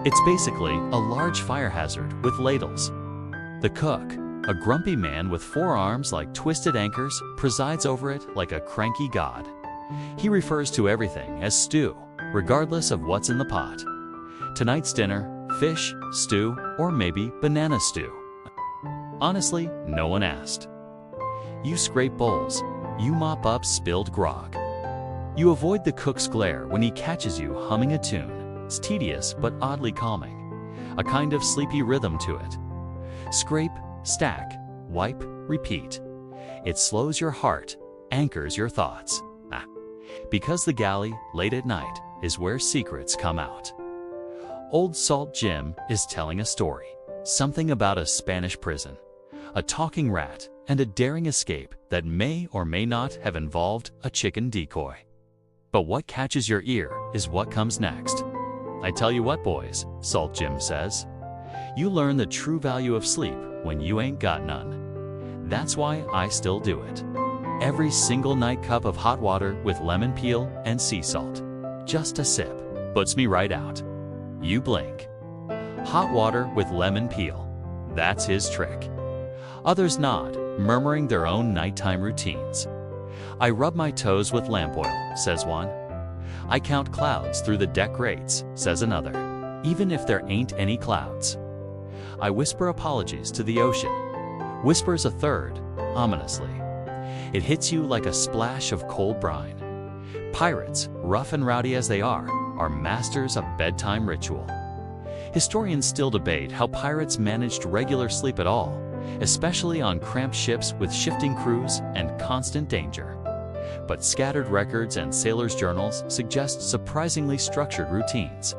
It's basically a large fire hazard with ladles. The cook, a grumpy man with four arms like twisted anchors, presides over it like a cranky god. He refers to everything as stew, regardless of what's in the pot. Tonight's dinner, fish, stew, or maybe banana stew. Honestly, no one asked. You scrape bowls. You mop up spilled grog. You avoid the cook's glare when he catches you humming a tune. It's tedious but oddly calming, a kind of sleepy rhythm to it. Scrape, stack, wipe, repeat. It slows your heart, anchors your thoughts. Because the galley, late at night, is where secrets come out. Old Salt Jim is telling a story, something about a Spanish prison, a talking rat, and a daring escape that may or may not have involved a chicken decoy. But what catches your ear is what comes next. I tell you what, boys, Salt Jim says, you learn the true value of sleep when you ain't got none. That's why I still do it. Every single night, cup of hot water with lemon peel and sea salt. Just a sip puts me right out. You blink. Hot water with lemon peel. That's his trick. Others nod, murmuring their own nighttime routines. I rub my toes with lamp oil, says one. I count clouds through the deck grates, says another, even if there ain't any clouds. I whisper apologies to the ocean, whispers a third, ominously. It hits you like a splash of cold brine. Pirates, rough and rowdy as they are masters of bedtime ritual. Historians still debate how pirates managed regular sleep at all, especially on cramped ships with shifting crews and constant danger. But scattered records and sailors' journals suggest surprisingly structured routines.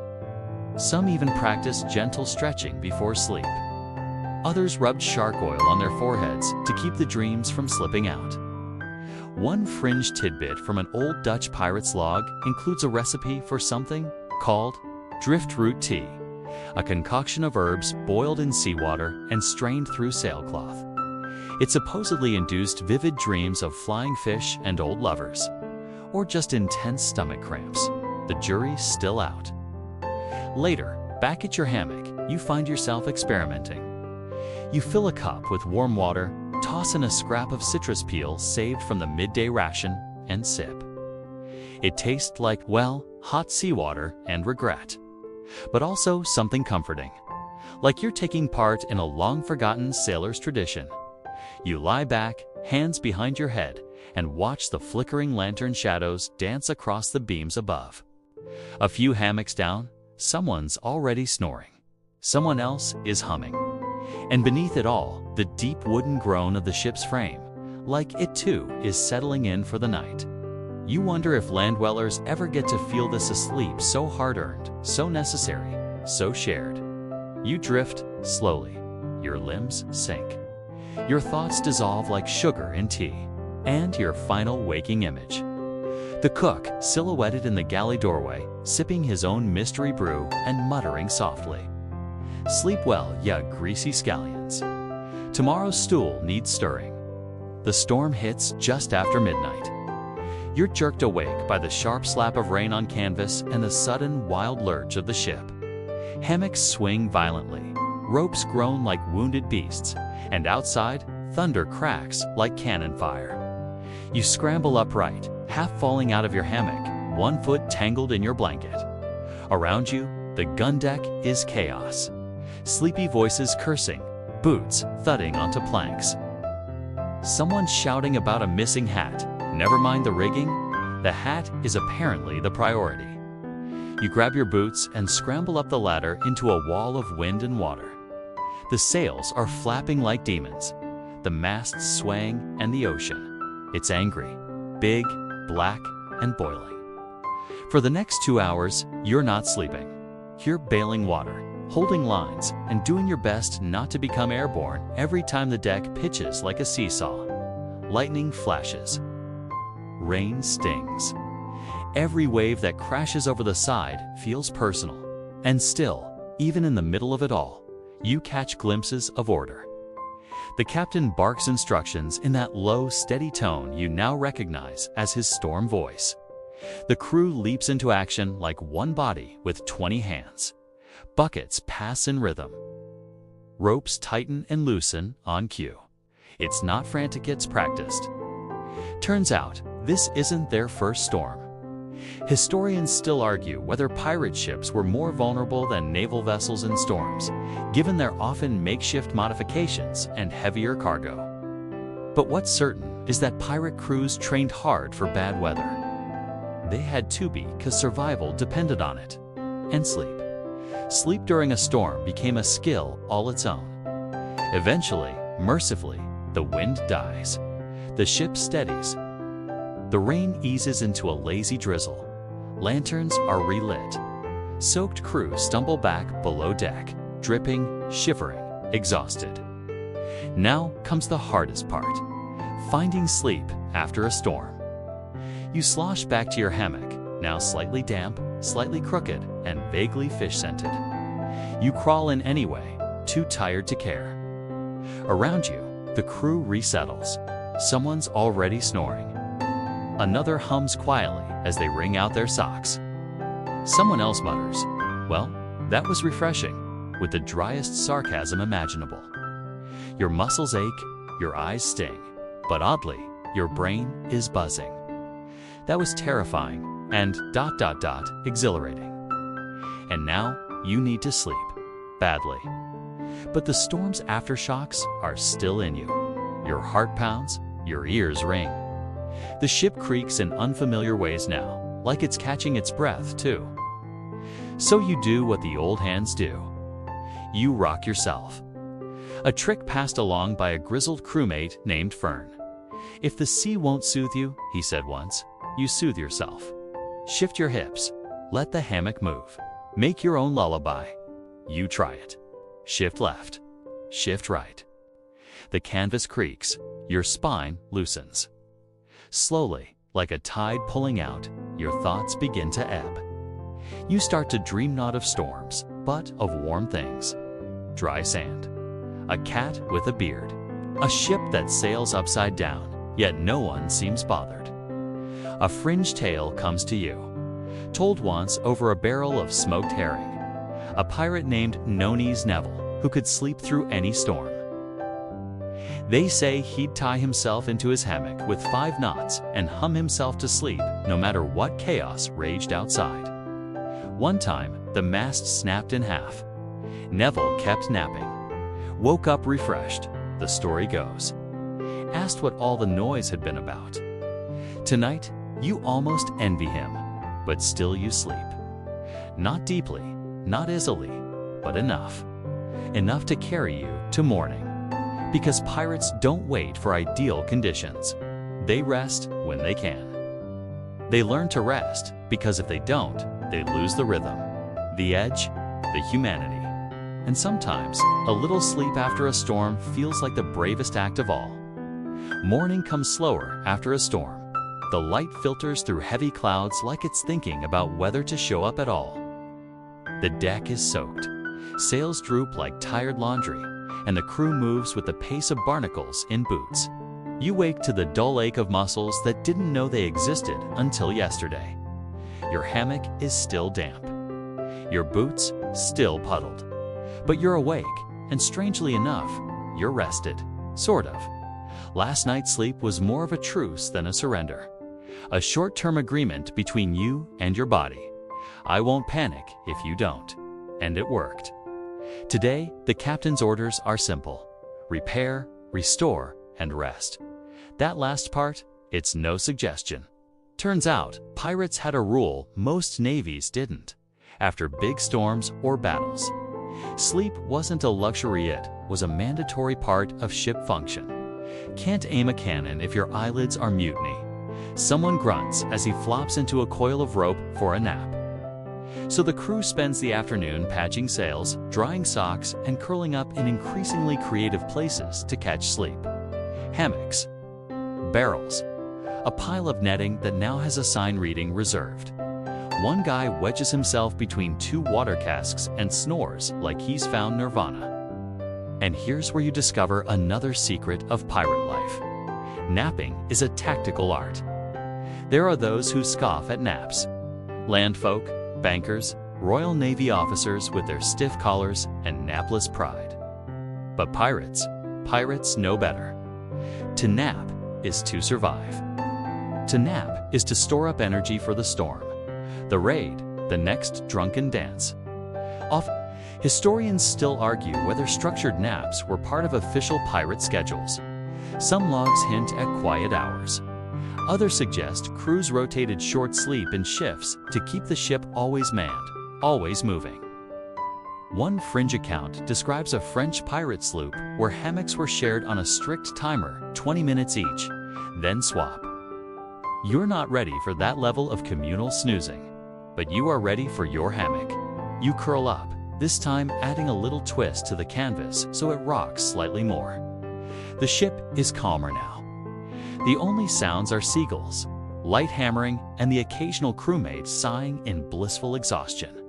Some even practiced gentle stretching before sleep. Others rubbed shark oil on their foreheads to keep the dreams from slipping out. One fringe tidbit from an old Dutch pirate's log includes a recipe for something called driftroot tea, a concoction of herbs boiled in seawater and strained through sailcloth. It supposedly induced vivid dreams of flying fish and old lovers, or just intense stomach cramps. The jury's still out. Later, back at your hammock, you find yourself experimenting. You fill a cup with warm water, toss in a scrap of citrus peel saved from the midday ration, and sip. It tastes like, well, hot seawater and regret, but also something comforting, like you're taking part in a long-forgotten sailor's tradition. You lie back, hands behind your head, and watch the flickering lantern shadows dance across the beams above. A few hammocks down, someone's already snoring. Someone else is humming. And beneath it all, the deep wooden groan of the ship's frame, like it too is settling in for the night. You wonder if land dwellers ever get to feel this asleep so hard-earned, so necessary, so shared. You drift slowly. Your limbs sink. Your thoughts dissolve like sugar in tea. And your final waking image. The cook, silhouetted in the galley doorway, sipping his own mystery brew and muttering softly. Sleep well, ya greasy scallions. Tomorrow's stool needs stirring. The storm hits just after midnight. You're jerked awake by the sharp slap of rain on canvas and the sudden wild lurch of the ship. Hammocks swing violently, ropes groan like wounded beasts, and outside, thunder cracks like cannon fire. You scramble upright, half falling out of your hammock, one foot tangled in your blanket. Around you, the gun deck is chaos. Sleepy voices cursing, boots thudding onto planks. Someone shouting about a missing hat. Never mind the rigging, the hat is apparently the priority. You grab your boots and scramble up the ladder into a wall of wind and water. The sails are flapping like demons, the masts swaying, and the ocean. It's angry, big, black, and boiling. For the next 2 hours, you're not sleeping. You're bailing water, holding lines, and doing your best not to become airborne every time the deck pitches like a seesaw. Lightning flashes. Rain stings. Every wave that crashes over the side feels personal. And still, even in the middle of it all, you catch glimpses of order. The captain barks instructions in that low, steady tone you now recognize as his storm voice. The crew leaps into action like one body with 20 hands. Buckets pass in rhythm. Ropes tighten and loosen on cue. It's not frantic, it's practiced. Turns out, this isn't their first storm. Historians still argue whether pirate ships were more vulnerable than naval vessels in storms, given their often makeshift modifications and heavier cargo. But what's certain is that pirate crews trained hard for bad weather. They had to be, because survival depended on it. And sleep. Sleep during a storm became a skill all its own. Eventually, mercifully, the wind dies. The ship steadies. The rain eases into a lazy drizzle. Lanterns are relit. Soaked crew stumble back below deck, dripping, shivering, exhausted. Now comes the hardest part: finding sleep after a storm. You slosh back to your hammock, now slightly damp, slightly crooked, and vaguely fish-scented. You crawl in anyway, too tired to care. Around you, the crew resettles. Someone's already snoring. Another hums quietly as they wring out their socks. Someone else mutters, "Well, that was refreshing," with the driest sarcasm imaginable. Your muscles ache, your eyes sting, but oddly, your brain is buzzing. That was terrifying and ... exhilarating. And now you need to sleep, badly. But the storm's aftershocks are still in you. Your heart pounds, your ears ring. The ship creaks in unfamiliar ways now, like it's catching its breath too. So you do what the old hands do. You rock yourself. A trick passed along by a grizzled crewmate named Fern. "If the sea won't soothe you," he said once, "you soothe yourself. Shift your hips. Let the hammock move. Make your own lullaby. You try it. Shift left. Shift right." The canvas creaks. Your spine loosens. Slowly, like a tide pulling out, your thoughts begin to ebb. You start to dream not of storms, but of warm things. Dry sand. A cat with a beard. A ship that sails upside down, yet no one seems bothered. A fringe tale comes to you, told once over a barrel of smoked herring. A pirate named No-Knees Neville, who could sleep through any storm. They say he'd tie himself into his hammock with 5 knots and hum himself to sleep no matter what chaos raged outside. One time, the mast snapped in half. Neville kept napping. Woke up refreshed, the story goes. Asked what all the noise had been about. Tonight, you almost envy him, but still you sleep. Not deeply, not easily, but enough. Enough to carry you to morning. Because pirates don't wait for ideal conditions. They rest when they can. They learn to rest because if they don't, they lose the rhythm, the edge, the humanity. And sometimes, a little sleep after a storm feels like the bravest act of all. Morning comes slower after a storm. The light filters through heavy clouds like it's thinking about whether to show up at all. The deck is soaked. Sails droop like tired laundry, and the crew moves with the pace of barnacles in boots. You wake to the dull ache of muscles that didn't know they existed until yesterday. Your hammock is still damp. Your boots still puddled. But you're awake, and strangely enough, you're rested. Sort of. Last night's sleep was more of a truce than a surrender. A short-term agreement between you and your body. I won't panic if you don't. And it worked. Today, the captain's orders are simple. Repair, restore, and rest. That last part, it's no suggestion. Turns out, pirates had a rule most navies didn't. After big storms or battles, sleep wasn't a luxury, it was a mandatory part of ship function. Can't aim a cannon if your eyelids are mutiny. Someone grunts as he flops into a coil of rope for a nap. So the crew spends the afternoon patching sails, drying socks, and curling up in increasingly creative places to catch sleep. Hammocks. Barrels. A pile of netting that now has a sign reading reserved. One guy wedges himself between 2 water casks and snores like he's found nirvana. And here's where you discover another secret of pirate life. Napping is a tactical art. There are those who scoff at naps. Landfolk, bankers, Royal Navy officers with their stiff collars and napless pride. But pirates know better. To nap is to survive. To nap is to store up energy for the storm, the raid, the next drunken dance. Historians still argue whether structured naps were part of official pirate schedules. Some logs hint at quiet hours. Others suggest crews rotated short sleep in shifts to keep the ship always manned, always moving. One fringe account describes a French pirate sloop where hammocks were shared on a strict timer, 20 minutes each, then swap. You're not ready for that level of communal snoozing, but you are ready for your hammock. You curl up, this time adding a little twist to the canvas so it rocks slightly more. The ship is calmer now. The only sounds are seagulls, light hammering, and the occasional crewmate sighing in blissful exhaustion.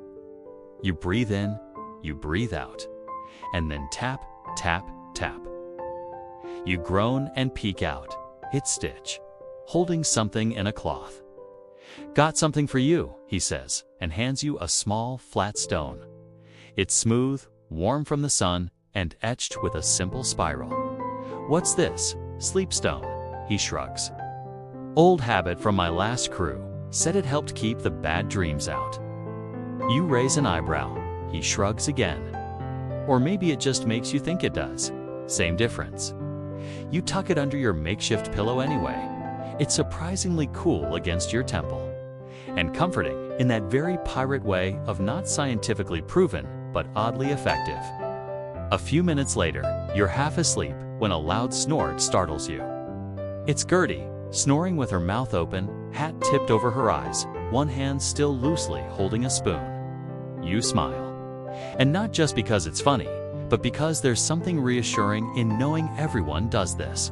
You breathe in, you breathe out, and then tap, tap, tap. You groan and peek out, hit stitch, holding something in a cloth. Got something for you, he says, and hands you a small, flat stone. It's smooth, warm from the sun, and etched with a simple spiral. What's this? Sleepstone, he shrugs. Old habit from my last crew, said it helped keep the bad dreams out. You raise an eyebrow, he shrugs again. Or maybe it just makes you think it does. Same difference. You tuck it under your makeshift pillow anyway. It's surprisingly cool against your temple. And comforting in that very pirate way of not scientifically proven, but oddly effective. A few minutes later, you're half asleep when a loud snort startles you. It's Gertie, snoring with her mouth open, hat tipped over her eyes, one hand still loosely holding a spoon. You smile. And not just because it's funny, but because there's something reassuring in knowing everyone does this.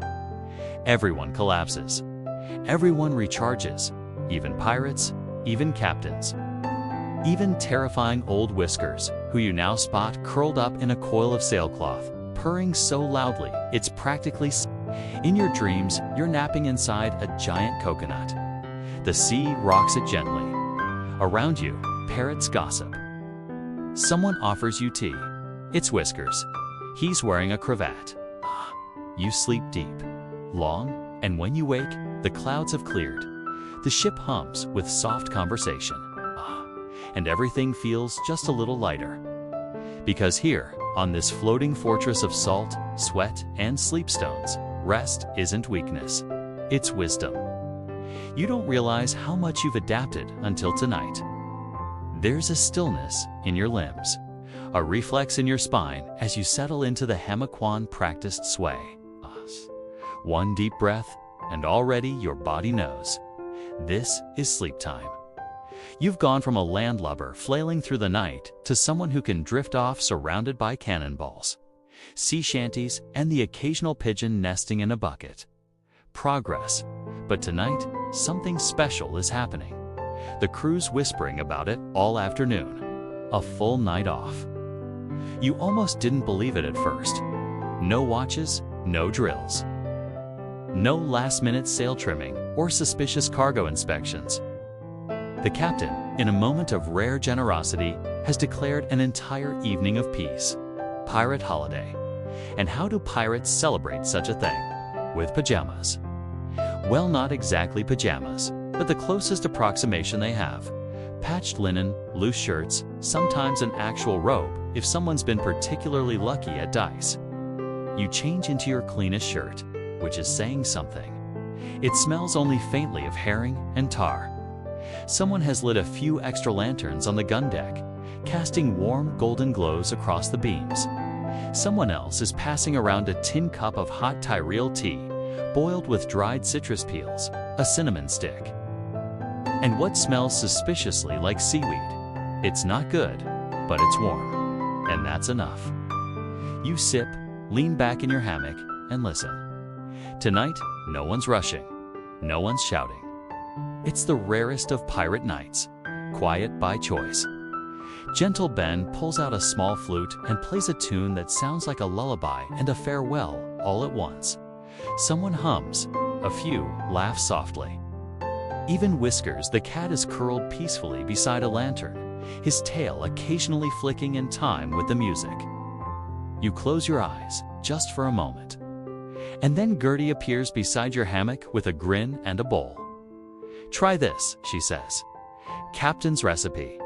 Everyone collapses. Everyone recharges. Even pirates, even captains. Even terrifying old Whiskers, who you now spot curled up in a coil of sailcloth, purring so loudly it's practically. In your dreams, you're napping inside a giant coconut. The sea rocks it gently. Around you, parrots gossip. Someone offers you tea. It's Whiskers. He's wearing a cravat. You sleep deep, long, and when you wake, the clouds have cleared. The ship hums with soft conversation. And everything feels just a little lighter. Because here, on this floating fortress of salt, sweat, and sleep stones, rest isn't weakness. It's wisdom. You don't realize how much you've adapted until tonight. There's a stillness in your limbs, a reflex in your spine as you settle into the Hamaquan practiced sway. One deep breath, and already your body knows. This is sleep time. You've gone from a landlubber flailing through the night to someone who can drift off surrounded by cannonballs, sea shanties, and the occasional pigeon nesting in a bucket. Progress. But tonight, something special is happening. The crew's whispering about it all afternoon. A full night off. You almost didn't believe it at first. No watches, no drills. No last-minute sail trimming or suspicious cargo inspections. The captain, in a moment of rare generosity, has declared an entire evening of peace. Pirate holiday. And how do pirates celebrate such a thing? With pajamas. Well, not exactly pajamas, but the closest approximation they have. Patched linen, loose shirts, sometimes an actual robe if someone's been particularly lucky at dice. You change into your cleanest shirt, which is saying something. It smells only faintly of herring and tar. Someone has lit a few extra lanterns on the gun deck, casting warm golden glows across the beams. Someone else is passing around a tin cup of hot Tyrrell tea, boiled with dried citrus peels, a cinnamon stick, and what smells suspiciously like seaweed. It's not good, but it's warm, and that's enough. You sip, lean back in your hammock, and listen. Tonight, no one's rushing, no one's shouting. It's the rarest of pirate nights, quiet by choice. Gentle Ben pulls out a small flute and plays a tune that sounds like a lullaby and a farewell all at once. Someone hums, a few laugh softly. Even Whiskers the cat is curled peacefully beside a lantern, his tail occasionally flicking in time with the music. You close your eyes, just for a moment. And then Gertie appears beside your hammock with a grin and a bowl. "Try this," she says. "Captain's recipe."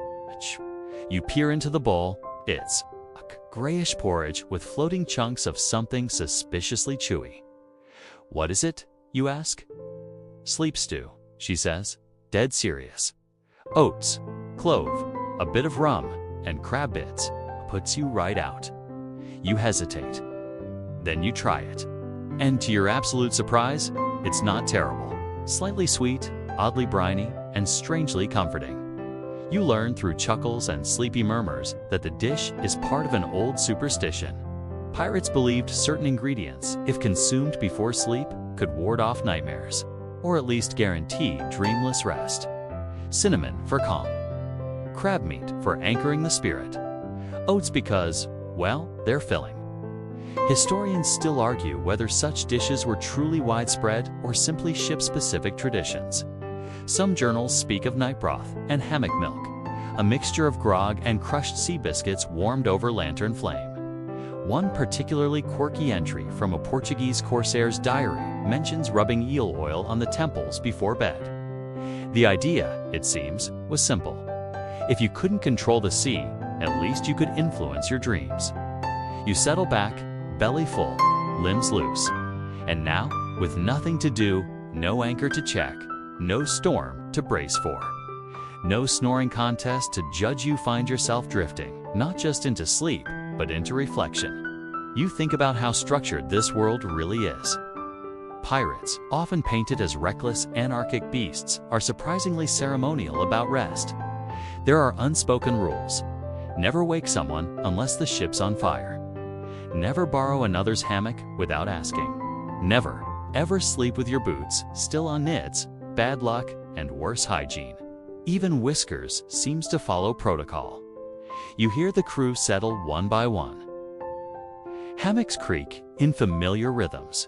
You peer into the bowl. It's a grayish porridge with floating chunks of something suspiciously chewy. "What is it?" you ask. "Sleep stew," she says, dead serious. "Oats, clove, a bit of rum, and crab bits." Puts you right out. You hesitate. Then you try it. And to your absolute surprise, it's not terrible. Slightly sweet, oddly briny, and strangely comforting. You learn through chuckles and sleepy murmurs that the dish is part of an old superstition. Pirates believed certain ingredients, if consumed before sleep, could ward off nightmares, or at least guarantee dreamless rest. Cinnamon for calm. Crab meat for anchoring the spirit. Oats because, well, they're filling. Historians still argue whether such dishes were truly widespread or simply ship-specific traditions. Some journals speak of night broth and hammock milk, a mixture of grog and crushed sea biscuits warmed over lantern flame. One particularly quirky entry from a Portuguese corsair's diary mentions rubbing eel oil on the temples before bed. The idea, it seems, was simple. If you couldn't control the sea, at least you could influence your dreams. You settle back, belly full, limbs loose. And now, with nothing to do, no anchor to check, no storm to brace for, no snoring contest to judge, you find yourself drifting, not just into sleep, but into reflection. You think about how structured this world really is. Pirates, often painted as reckless, anarchic beasts, are surprisingly ceremonial about rest. There are unspoken rules. Never wake someone unless the ship's on fire. Never borrow another's hammock without asking. Never, ever sleep with your boots still on nids, bad luck, and worse hygiene. Even Whiskers seems to follow protocol. You hear the crew settle one by one. Hammocks creak in familiar rhythms.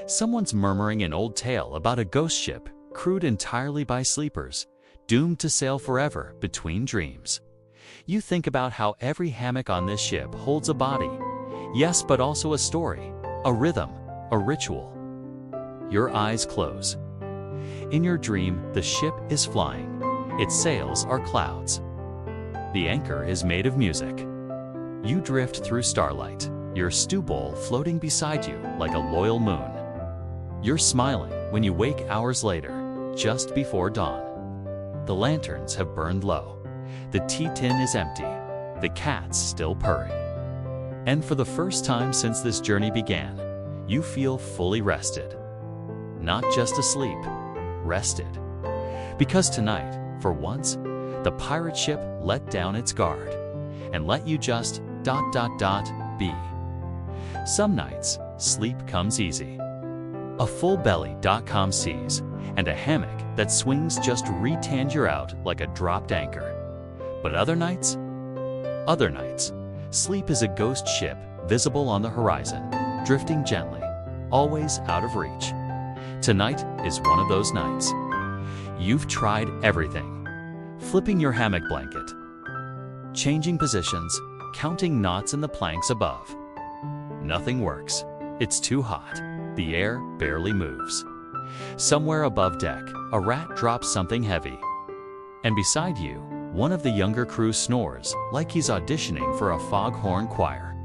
Someone's murmuring an old tale about a ghost ship crewed entirely by sleepers, doomed to sail forever between dreams. You think about how every hammock on this ship holds a body. Yes, but also a story, a rhythm, a ritual. Your eyes close. In your dream, the ship is flying. Its sails are clouds. The anchor is made of music. You drift through starlight, your stew bowl floating beside you like a loyal moon. You're smiling when you wake hours later, just before dawn. The lanterns have burned low. The tea tin is empty. The cat's still purring. And for the first time since this journey began, you feel fully rested. Not just asleep, rested. Because tonight, for once, the pirate ship let down its guard and let you just ... be. Some nights, sleep comes easy. A full belly.com sees, and a hammock that swings just re-tanned you out like a dropped anchor. But other nights, sleep is a ghost ship visible on the horizon, drifting gently, always out of reach. Tonight is one of those nights. You've tried everything. Flipping your hammock blanket, changing positions, counting knots in the planks above. Nothing works. It's too hot. The air barely moves. Somewhere above deck, a rat drops something heavy. And beside you, one of the younger crew snores like he's auditioning for a foghorn choir.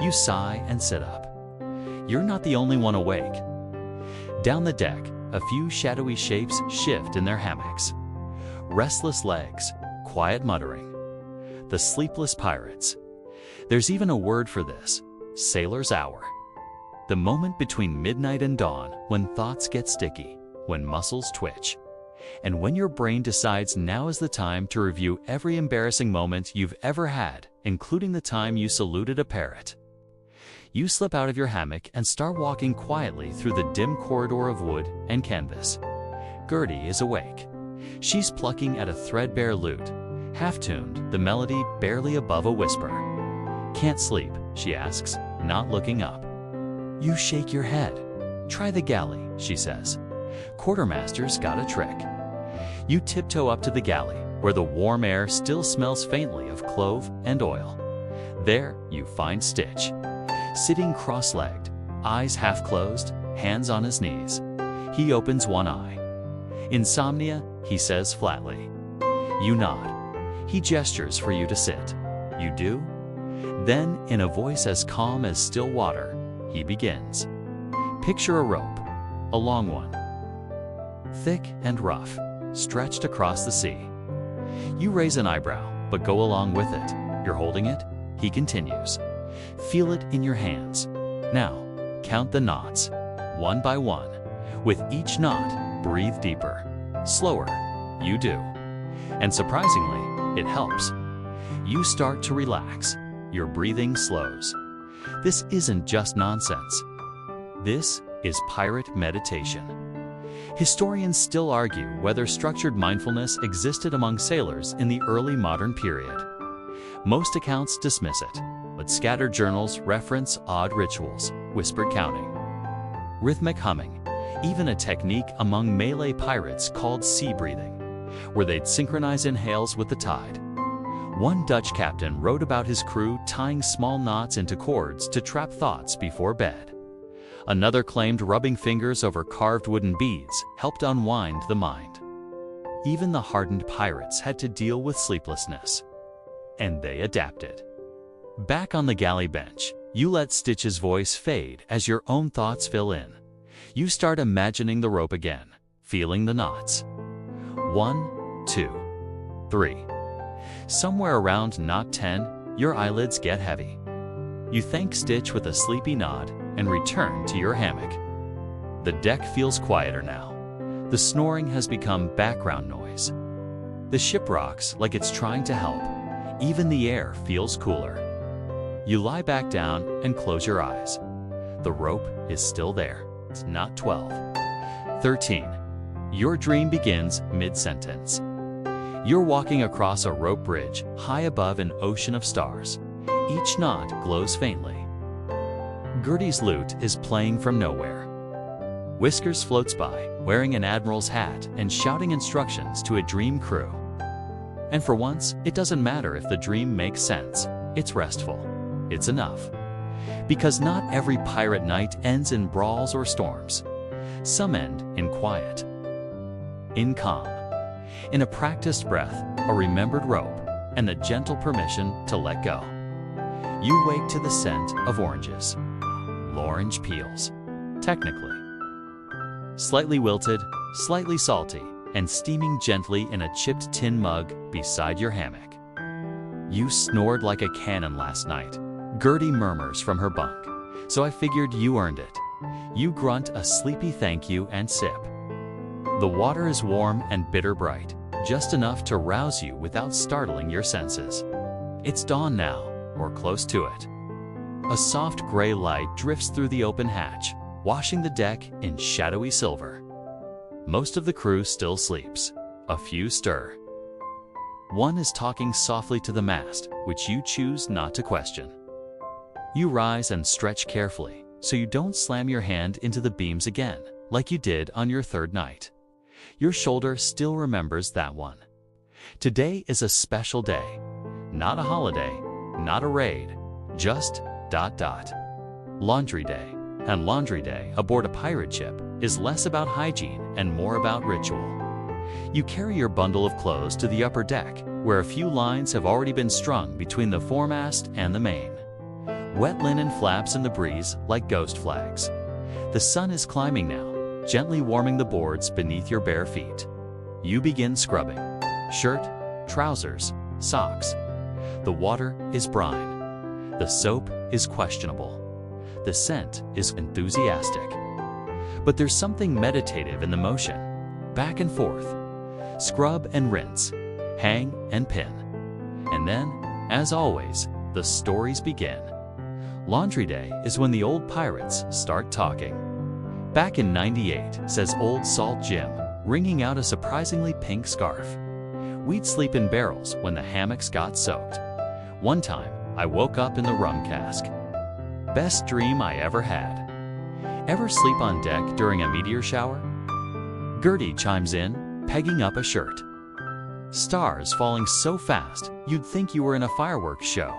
You sigh and sit up. You're not the only one awake. Down the deck, a few shadowy shapes shift in their hammocks. Restless legs, quiet muttering. The sleepless pirates. There's even a word for this: sailor's hour. The moment between midnight and dawn when thoughts get sticky, when muscles twitch, and when your brain decides now is the time to review every embarrassing moment you've ever had, including the time you saluted a parrot. You slip out of your hammock and start walking quietly through the dim corridor of wood and canvas. Gertie is awake. She's plucking at a threadbare lute, half-tuned, the melody barely above a whisper. "Can't sleep?" she asks, not looking up. You shake your head. "Try the galley," she says. "Quartermaster's got a trick." You tiptoe up to the galley, where the warm air still smells faintly of clove and oil. There you find Stitch, sitting cross-legged, eyes half-closed, hands on his knees. He opens one eye. "Insomnia," he says flatly. You nod. He gestures for you to sit. You do? Then, in a voice as calm as still water, he begins. Picture a rope, a long one, thick and rough, stretched across the sea. You raise an eyebrow, but go along with it. You're holding it? He continues. Feel it in your hands. Now, count the knots, one by one. With each knot, breathe deeper. Slower. You do. And surprisingly, it helps. You start to relax. Your breathing slows. This isn't just nonsense. This is pirate meditation. Historians still argue whether structured mindfulness existed among sailors in the early modern period. Most accounts dismiss it, but scattered journals reference odd rituals, whispered counting, rhythmic humming, even a technique among Malay pirates called sea breathing, where they'd synchronize inhales with the tide. One Dutch captain wrote about his crew tying small knots into cords to trap thoughts before bed. Another claimed rubbing fingers over carved wooden beads helped unwind the mind. Even the hardened pirates had to deal with sleeplessness. And they adapted. Back on the galley bench, you let Stitch's voice fade as your own thoughts fill in. You start imagining the rope again, feeling the knots. 1, 2, 3. Somewhere around knot 10, your eyelids get heavy. You thank Stitch with a sleepy nod and return to your hammock. The deck feels quieter now. The snoring has become background noise. The ship rocks like it's trying to help. Even the air feels cooler. You lie back down and close your eyes. The rope is still there. It's not 12. 13. Your dream begins mid-sentence. You're walking across a rope bridge high above an ocean of stars. Each knot glows faintly. Gertie's lute is playing from nowhere. Whiskers floats by, wearing an admiral's hat and shouting instructions to a dream crew. And for once, it doesn't matter if the dream makes sense. It's restful. It's enough. Because not every pirate night ends in brawls or storms. Some end in quiet, in calm, in a practiced breath, a remembered rope, and the gentle permission to let go. You wake to the scent of oranges, orange peels, technically. Slightly wilted, slightly salty, and steaming gently in a chipped tin mug beside your hammock. You snored like a cannon last night, Gertie murmurs from her bunk, so I figured you earned it. You grunt a sleepy thank you and sip. The water is warm and bitter bright, just enough to rouse you without startling your senses. It's dawn now, or close to it. A soft gray light drifts through the open hatch, washing the deck in shadowy silver. Most of the crew still sleeps. A few stir. One is talking softly to the mast, which you choose not to question. You rise and stretch carefully, so you don't slam your hand into the beams again, like you did on your third night. Your shoulder still remembers that one. Today is a special day. Not a holiday, not a raid, just ... Laundry day. And laundry day aboard a pirate ship is less about hygiene and more about ritual. You carry your bundle of clothes to the upper deck, where a few lines have already been strung between the foremast and the main. Wet linen flaps in the breeze like ghost flags. The sun is climbing now, gently warming the boards beneath your bare feet. You begin scrubbing. Shirt, trousers, socks. The water is brine. The soap is questionable. The scent is enthusiastic. But there's something meditative in the motion. Back and forth. Scrub and rinse. Hang and pin. And then, as always, the stories begin. Laundry day is when the old pirates start talking. Back in '98, says Old Salt Jim, wringing out a surprisingly pink scarf. We'd sleep in barrels when the hammocks got soaked. One time, I woke up in the rum cask. Best dream I ever had. Ever sleep on deck during a meteor shower? Gertie chimes in, pegging up a shirt. Stars falling so fast, you'd think you were in a fireworks show.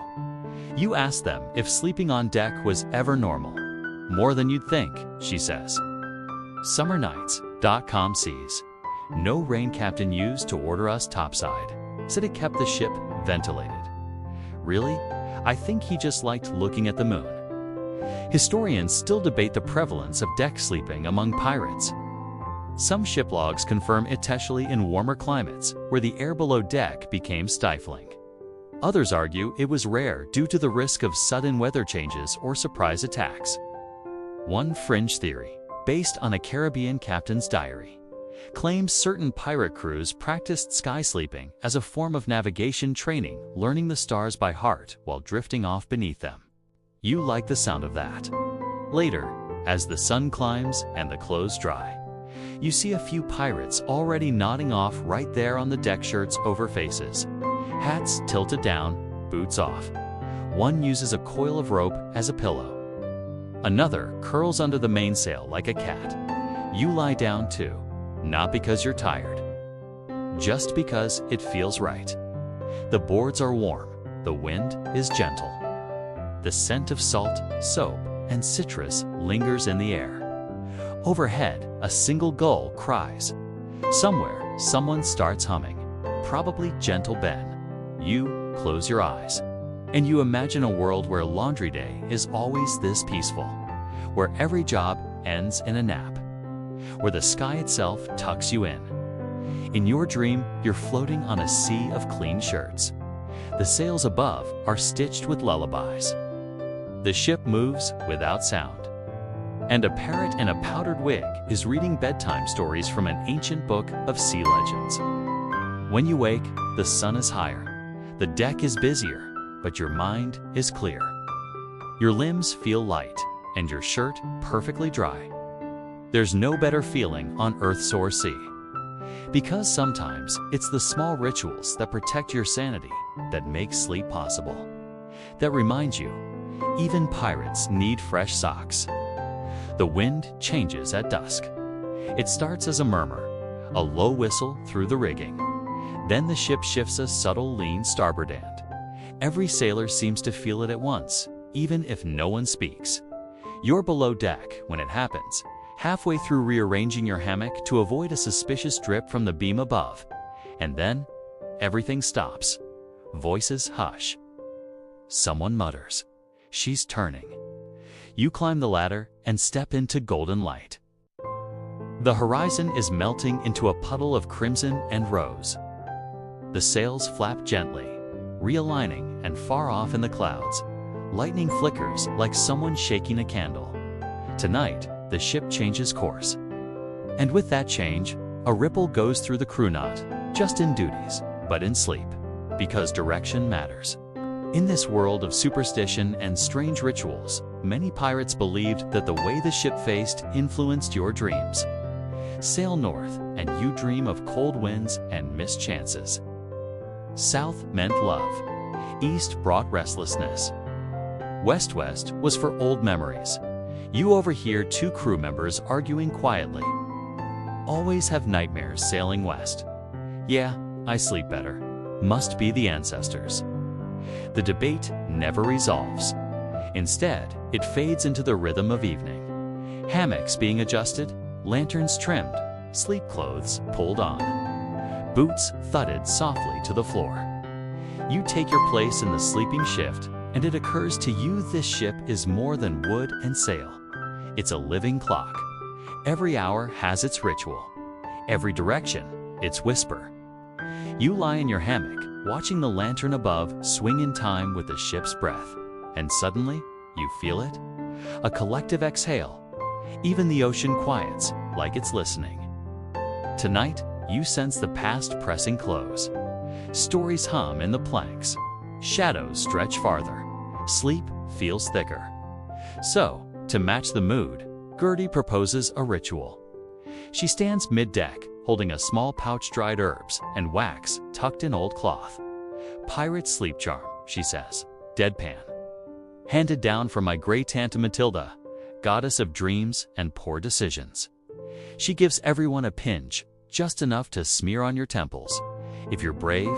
You ask them if sleeping on deck was ever normal. More than you'd think, she says. Summernights.com sees. No rain captain used to order us topside. Said it kept the ship ventilated. Really? I think he just liked looking at the moon. Historians still debate the prevalence of deck sleeping among pirates. Some ship logs confirm especially in warmer climates, where the air below deck became stifling. Others argue it was rare due to the risk of sudden weather changes or surprise attacks. One fringe theory, based on a Caribbean captain's diary, claims certain pirate crews practiced sky sleeping as a form of navigation training, learning the stars by heart while drifting off beneath them. You like the sound of that. Later, as the sun climbs and the clothes dry, you see a few pirates already nodding off right there on the deck, shirts over faces, hats tilted down, boots off. One uses a coil of rope as a pillow. Another curls under the mainsail like a cat. You lie down too, not because you're tired, just because it feels right. The boards are warm, the wind is gentle. The scent of salt, soap, and citrus lingers in the air. Overhead, a single gull cries. Somewhere, someone starts humming, probably Gentle Ben. You close your eyes, and you imagine a world where laundry day is always this peaceful, where every job ends in a nap, where the sky itself tucks you in. In your dream, you're floating on a sea of clean shirts. The sails above are stitched with lullabies. The ship moves without sound. And a parrot in a powdered wig is reading bedtime stories from an ancient book of sea legends. When you wake, the sun is higher. The deck is busier, but your mind is clear. Your limbs feel light, and your shirt perfectly dry. There's no better feeling on Earth's or sea. Because sometimes it's the small rituals that protect your sanity that make sleep possible. That remind you, Even pirates need fresh socks. The wind changes at dusk. It starts as a murmur, a low whistle through the rigging. Then the ship shifts a subtle lean starboard end. Every sailor seems to feel it at once, even if no one speaks. You're below deck when it happens, halfway through rearranging your hammock to avoid a suspicious drip from the beam above. And then, everything stops. Voices hush. Someone mutters, "She's turning." You climb the ladder and step into golden light. The horizon is melting into a puddle of crimson and rose. The sails flap gently, realigning, and far off in the clouds, lightning flickers like someone shaking a candle. Tonight, the ship changes course. And with that change, a ripple goes through the crew, not just in duties, but in sleep, because direction matters. In this world of superstition and strange rituals, many pirates believed that the way the ship faced influenced your dreams. Sail north, and you dream of cold winds and missed chances. South meant love. East brought restlessness. West-west was for old memories. You overhear two crew members arguing quietly. Always have nightmares sailing west. Yeah, I sleep better. Must be the ancestors. The debate never resolves. Instead, it fades into the rhythm of evening. Hammocks being adjusted, lanterns trimmed, sleep clothes pulled on. Boots thudded softly to the floor. You take your place in the sleeping shift, and it occurs to you this ship is more than wood and sail. It's a living clock. Every hour has its ritual. Every direction, its whisper. You lie in your hammock, watching the lantern above swing in time with the ship's breath. And suddenly, you feel it? A collective exhale. Even the ocean quiets, like it's listening. Tonight, you sense the past pressing close. Stories hum in the planks. Shadows stretch farther. Sleep feels thicker. So, to match the mood, Gertie proposes a ritual. She stands mid-deck, holding a small pouch dried herbs and wax tucked in old cloth. "Pirate sleep charm," she says, deadpan. "Handed down from my great-aunt Matilda, goddess of dreams and poor decisions." She gives everyone a pinch, just enough to smear on your temples, if you're brave,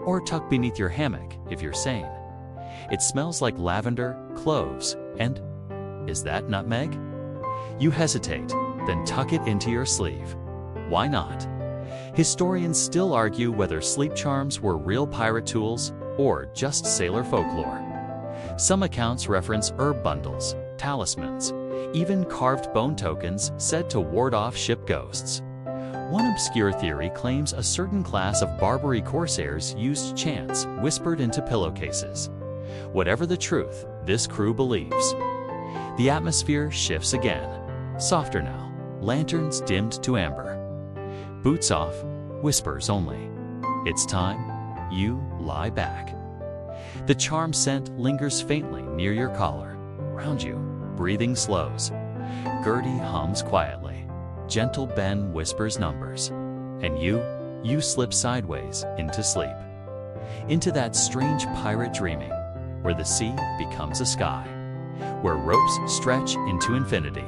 or tuck beneath your hammock if you're sane. It smells like lavender, cloves, and, is that nutmeg? You hesitate, then tuck it into your sleeve. Why not? Historians still argue whether sleep charms were real pirate tools or just sailor folklore. Some accounts reference herb bundles, talismans, even carved bone tokens said to ward off ship ghosts. One obscure theory claims a certain class of Barbary corsairs used chants whispered into pillowcases. Whatever the truth, this crew believes. The atmosphere shifts again. Softer now, lanterns dimmed to amber. Boots off, whispers only. It's time, you lie back. The charm scent lingers faintly near your collar. Round you, breathing slows. Gertie hums quietly. Gentle Ben whispers numbers. And you slip sideways into sleep. Into that strange pirate dreaming, where the sea becomes a sky, where ropes stretch into infinity,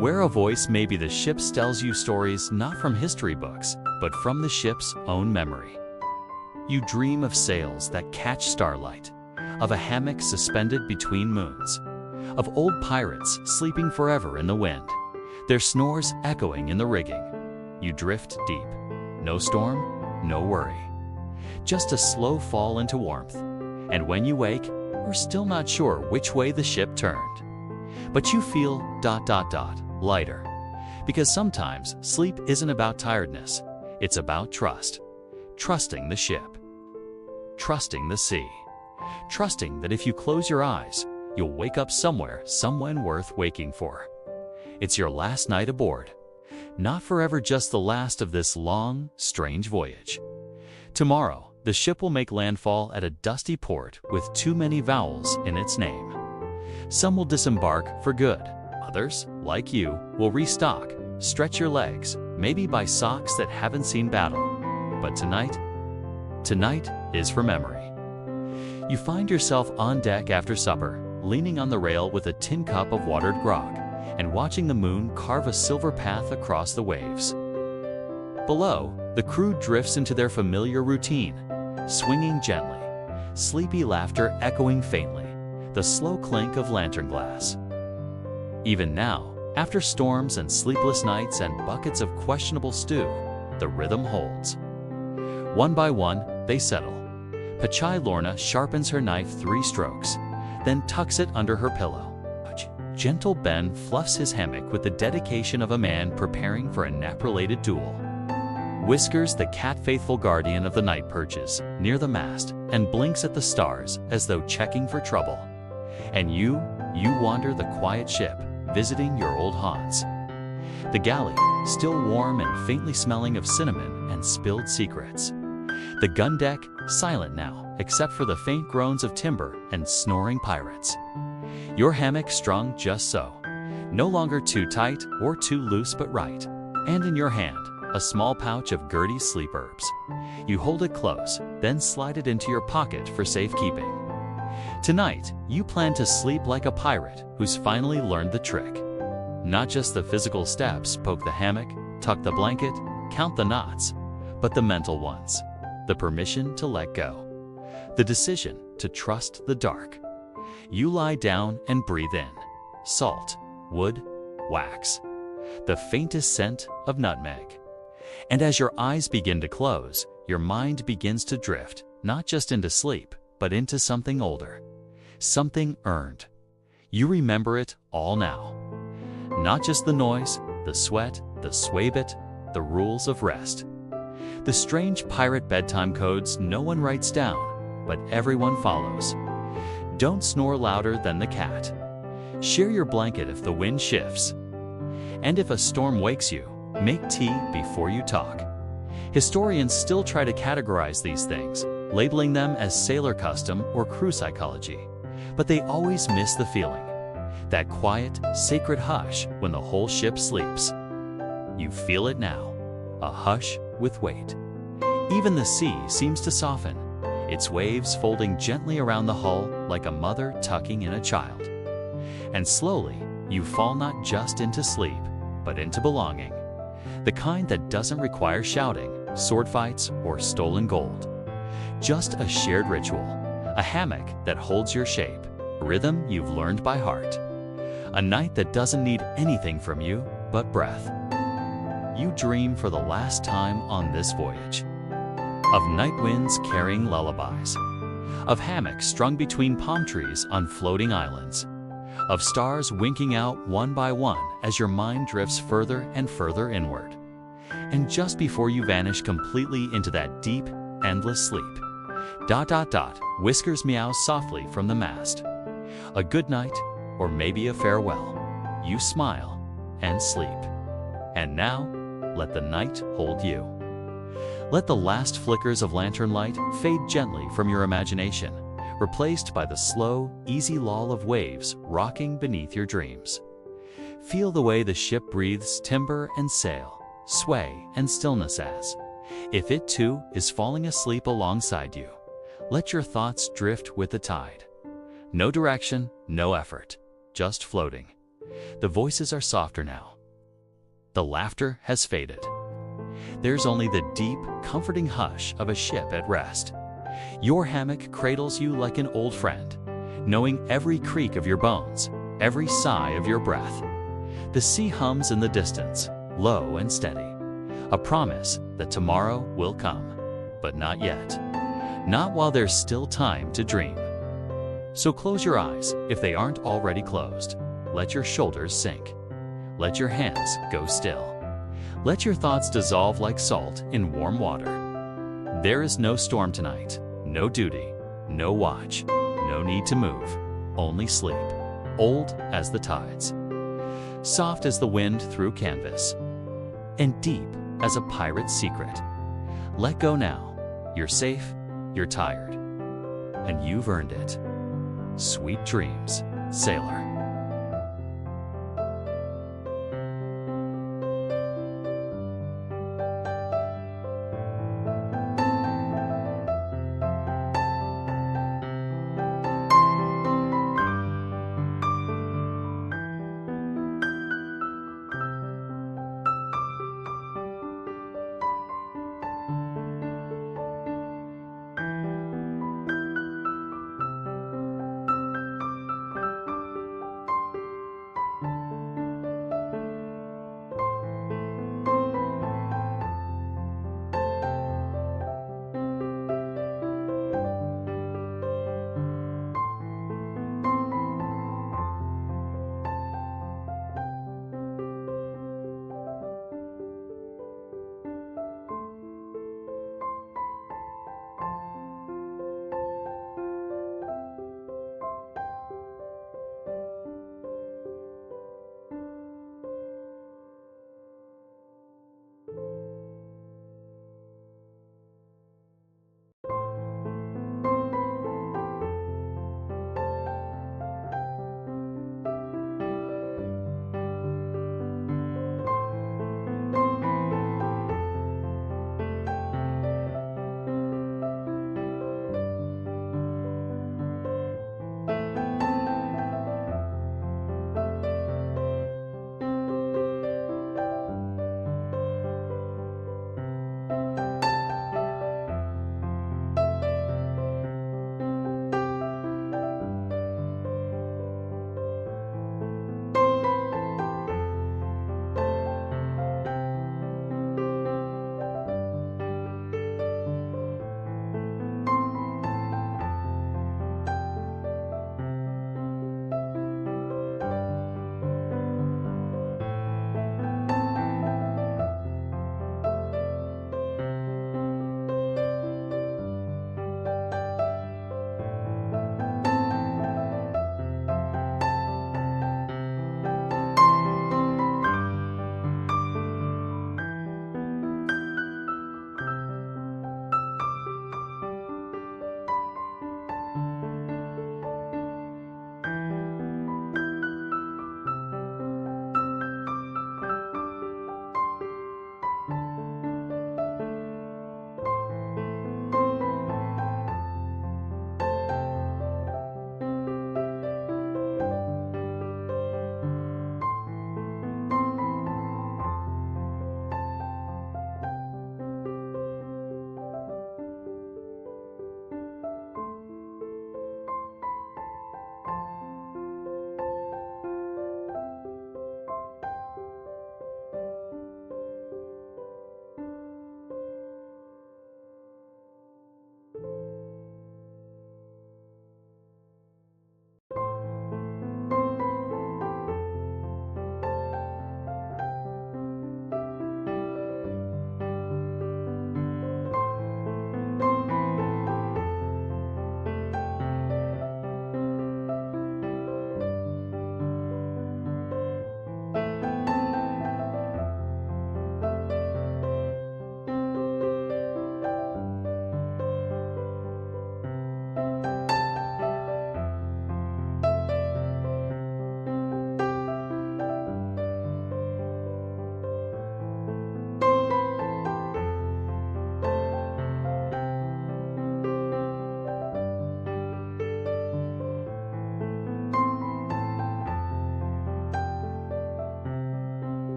where a voice maybe the ship tells you stories not from history books, but from the ship's own memory. You dream of sails that catch starlight, of a hammock suspended between moons, of old pirates sleeping forever in the wind, their snores echoing in the rigging. You drift deep. No storm, no worry. Just a slow fall into warmth. And when you wake, you're still not sure which way the ship turned. But you feel ... lighter. Because sometimes sleep isn't about tiredness. It's about trust. Trusting the ship. Trusting the sea. Trusting that if you close your eyes, you'll wake up somewhere, someone worth waking for. It's your last night aboard. Not forever, just the last of this long, strange voyage. Tomorrow, the ship will make landfall at a dusty port with too many vowels in its name. Some will disembark for good. Others, like you, will restock, stretch your legs, maybe buy socks that haven't seen battle. But tonight is for memory. You find yourself on deck after supper, leaning on the rail with a tin cup of watered grog, and watching the moon carve a silver path across the waves. Below, the crew drifts into their familiar routine, swinging gently, sleepy laughter echoing faintly, the slow clink of lantern glass. Even now, after storms and sleepless nights and buckets of questionable stew, the rhythm holds. One by one, they settle. Pachai Lorna sharpens her knife 3 strokes, then tucks it under her pillow. Gentle Ben fluffs his hammock with the dedication of a man preparing for a nap-related duel. Whiskers, the cat-faithful guardian of the night, perches near the mast and blinks at the stars as though checking for trouble. And you wander the quiet ship, visiting your old haunts. The galley, still warm and faintly smelling of cinnamon and spilled secrets. The gun deck, silent now, except for the faint groans of timber and snoring pirates. Your hammock strung just so, no longer too tight or too loose but right. And in your hand, a small pouch of Gertie's sleep herbs. You hold it close, then slide it into your pocket for safekeeping. Tonight, you plan to sleep like a pirate who's finally learned the trick. Not just the physical steps, poke the hammock, tuck the blanket, count the knots, but the mental ones. The permission to let go. The decision to trust the dark. You lie down and breathe in. Salt, wood, wax. The faintest scent of nutmeg. And as your eyes begin to close, your mind begins to drift, not just into sleep, but into something older. Something earned. You remember it all now. Not just the noise, the sweat, the sway bit, the rules of rest. The strange pirate bedtime codes no one writes down, but everyone follows. Don't snore louder than the cat. Share your blanket if the wind shifts. And if a storm wakes you, make tea before you talk. Historians still try to categorize these things, labeling them as sailor custom or crew psychology, but they always miss the feeling. That quiet, sacred hush when the whole ship sleeps. You feel it now, a hush with weight. Even the sea seems to soften, its waves folding gently around the hull like a mother tucking in a child. And slowly, you fall not just into sleep, but into belonging. The kind that doesn't require shouting, sword fights, or stolen gold. Just a shared ritual, a hammock that holds your shape, a rhythm you've learned by heart. A night that doesn't need anything from you but breath. You dream for the last time on this voyage. Of night winds carrying lullabies. Of hammocks strung between palm trees on floating islands. Of stars winking out one by one as your mind drifts further and further inward. And just before you vanish completely into that deep, endless sleep, ... whiskers meow softly from the mast. A good night, or maybe a farewell. You smile and sleep. And now, let the night hold you. Let the last flickers of lantern light fade gently from your imagination, replaced by the slow, easy lull of waves rocking beneath your dreams. Feel the way the ship breathes timber and sail, sway and stillness as, if it too is falling asleep alongside you, let your thoughts drift with the tide. No direction, no effort, just floating. The voices are softer now. The laughter has faded. There's only the deep, comforting hush of a ship at rest. Your hammock cradles you like an old friend, knowing every creak of your bones, every sigh of your breath. The sea hums in the distance, low and steady, a promise that tomorrow will come, but not yet. Not while there's still time to dream. So close your eyes if they aren't already closed. Let your shoulders sink. Let your hands go still. Let your thoughts dissolve like salt in warm water. There is no storm tonight, no duty, no watch, no need to move, only sleep, old as the tides, soft as the wind through canvas, and deep as a pirate's secret. Let go now. You're safe, you're tired, and you've earned it. Sweet dreams, sailor.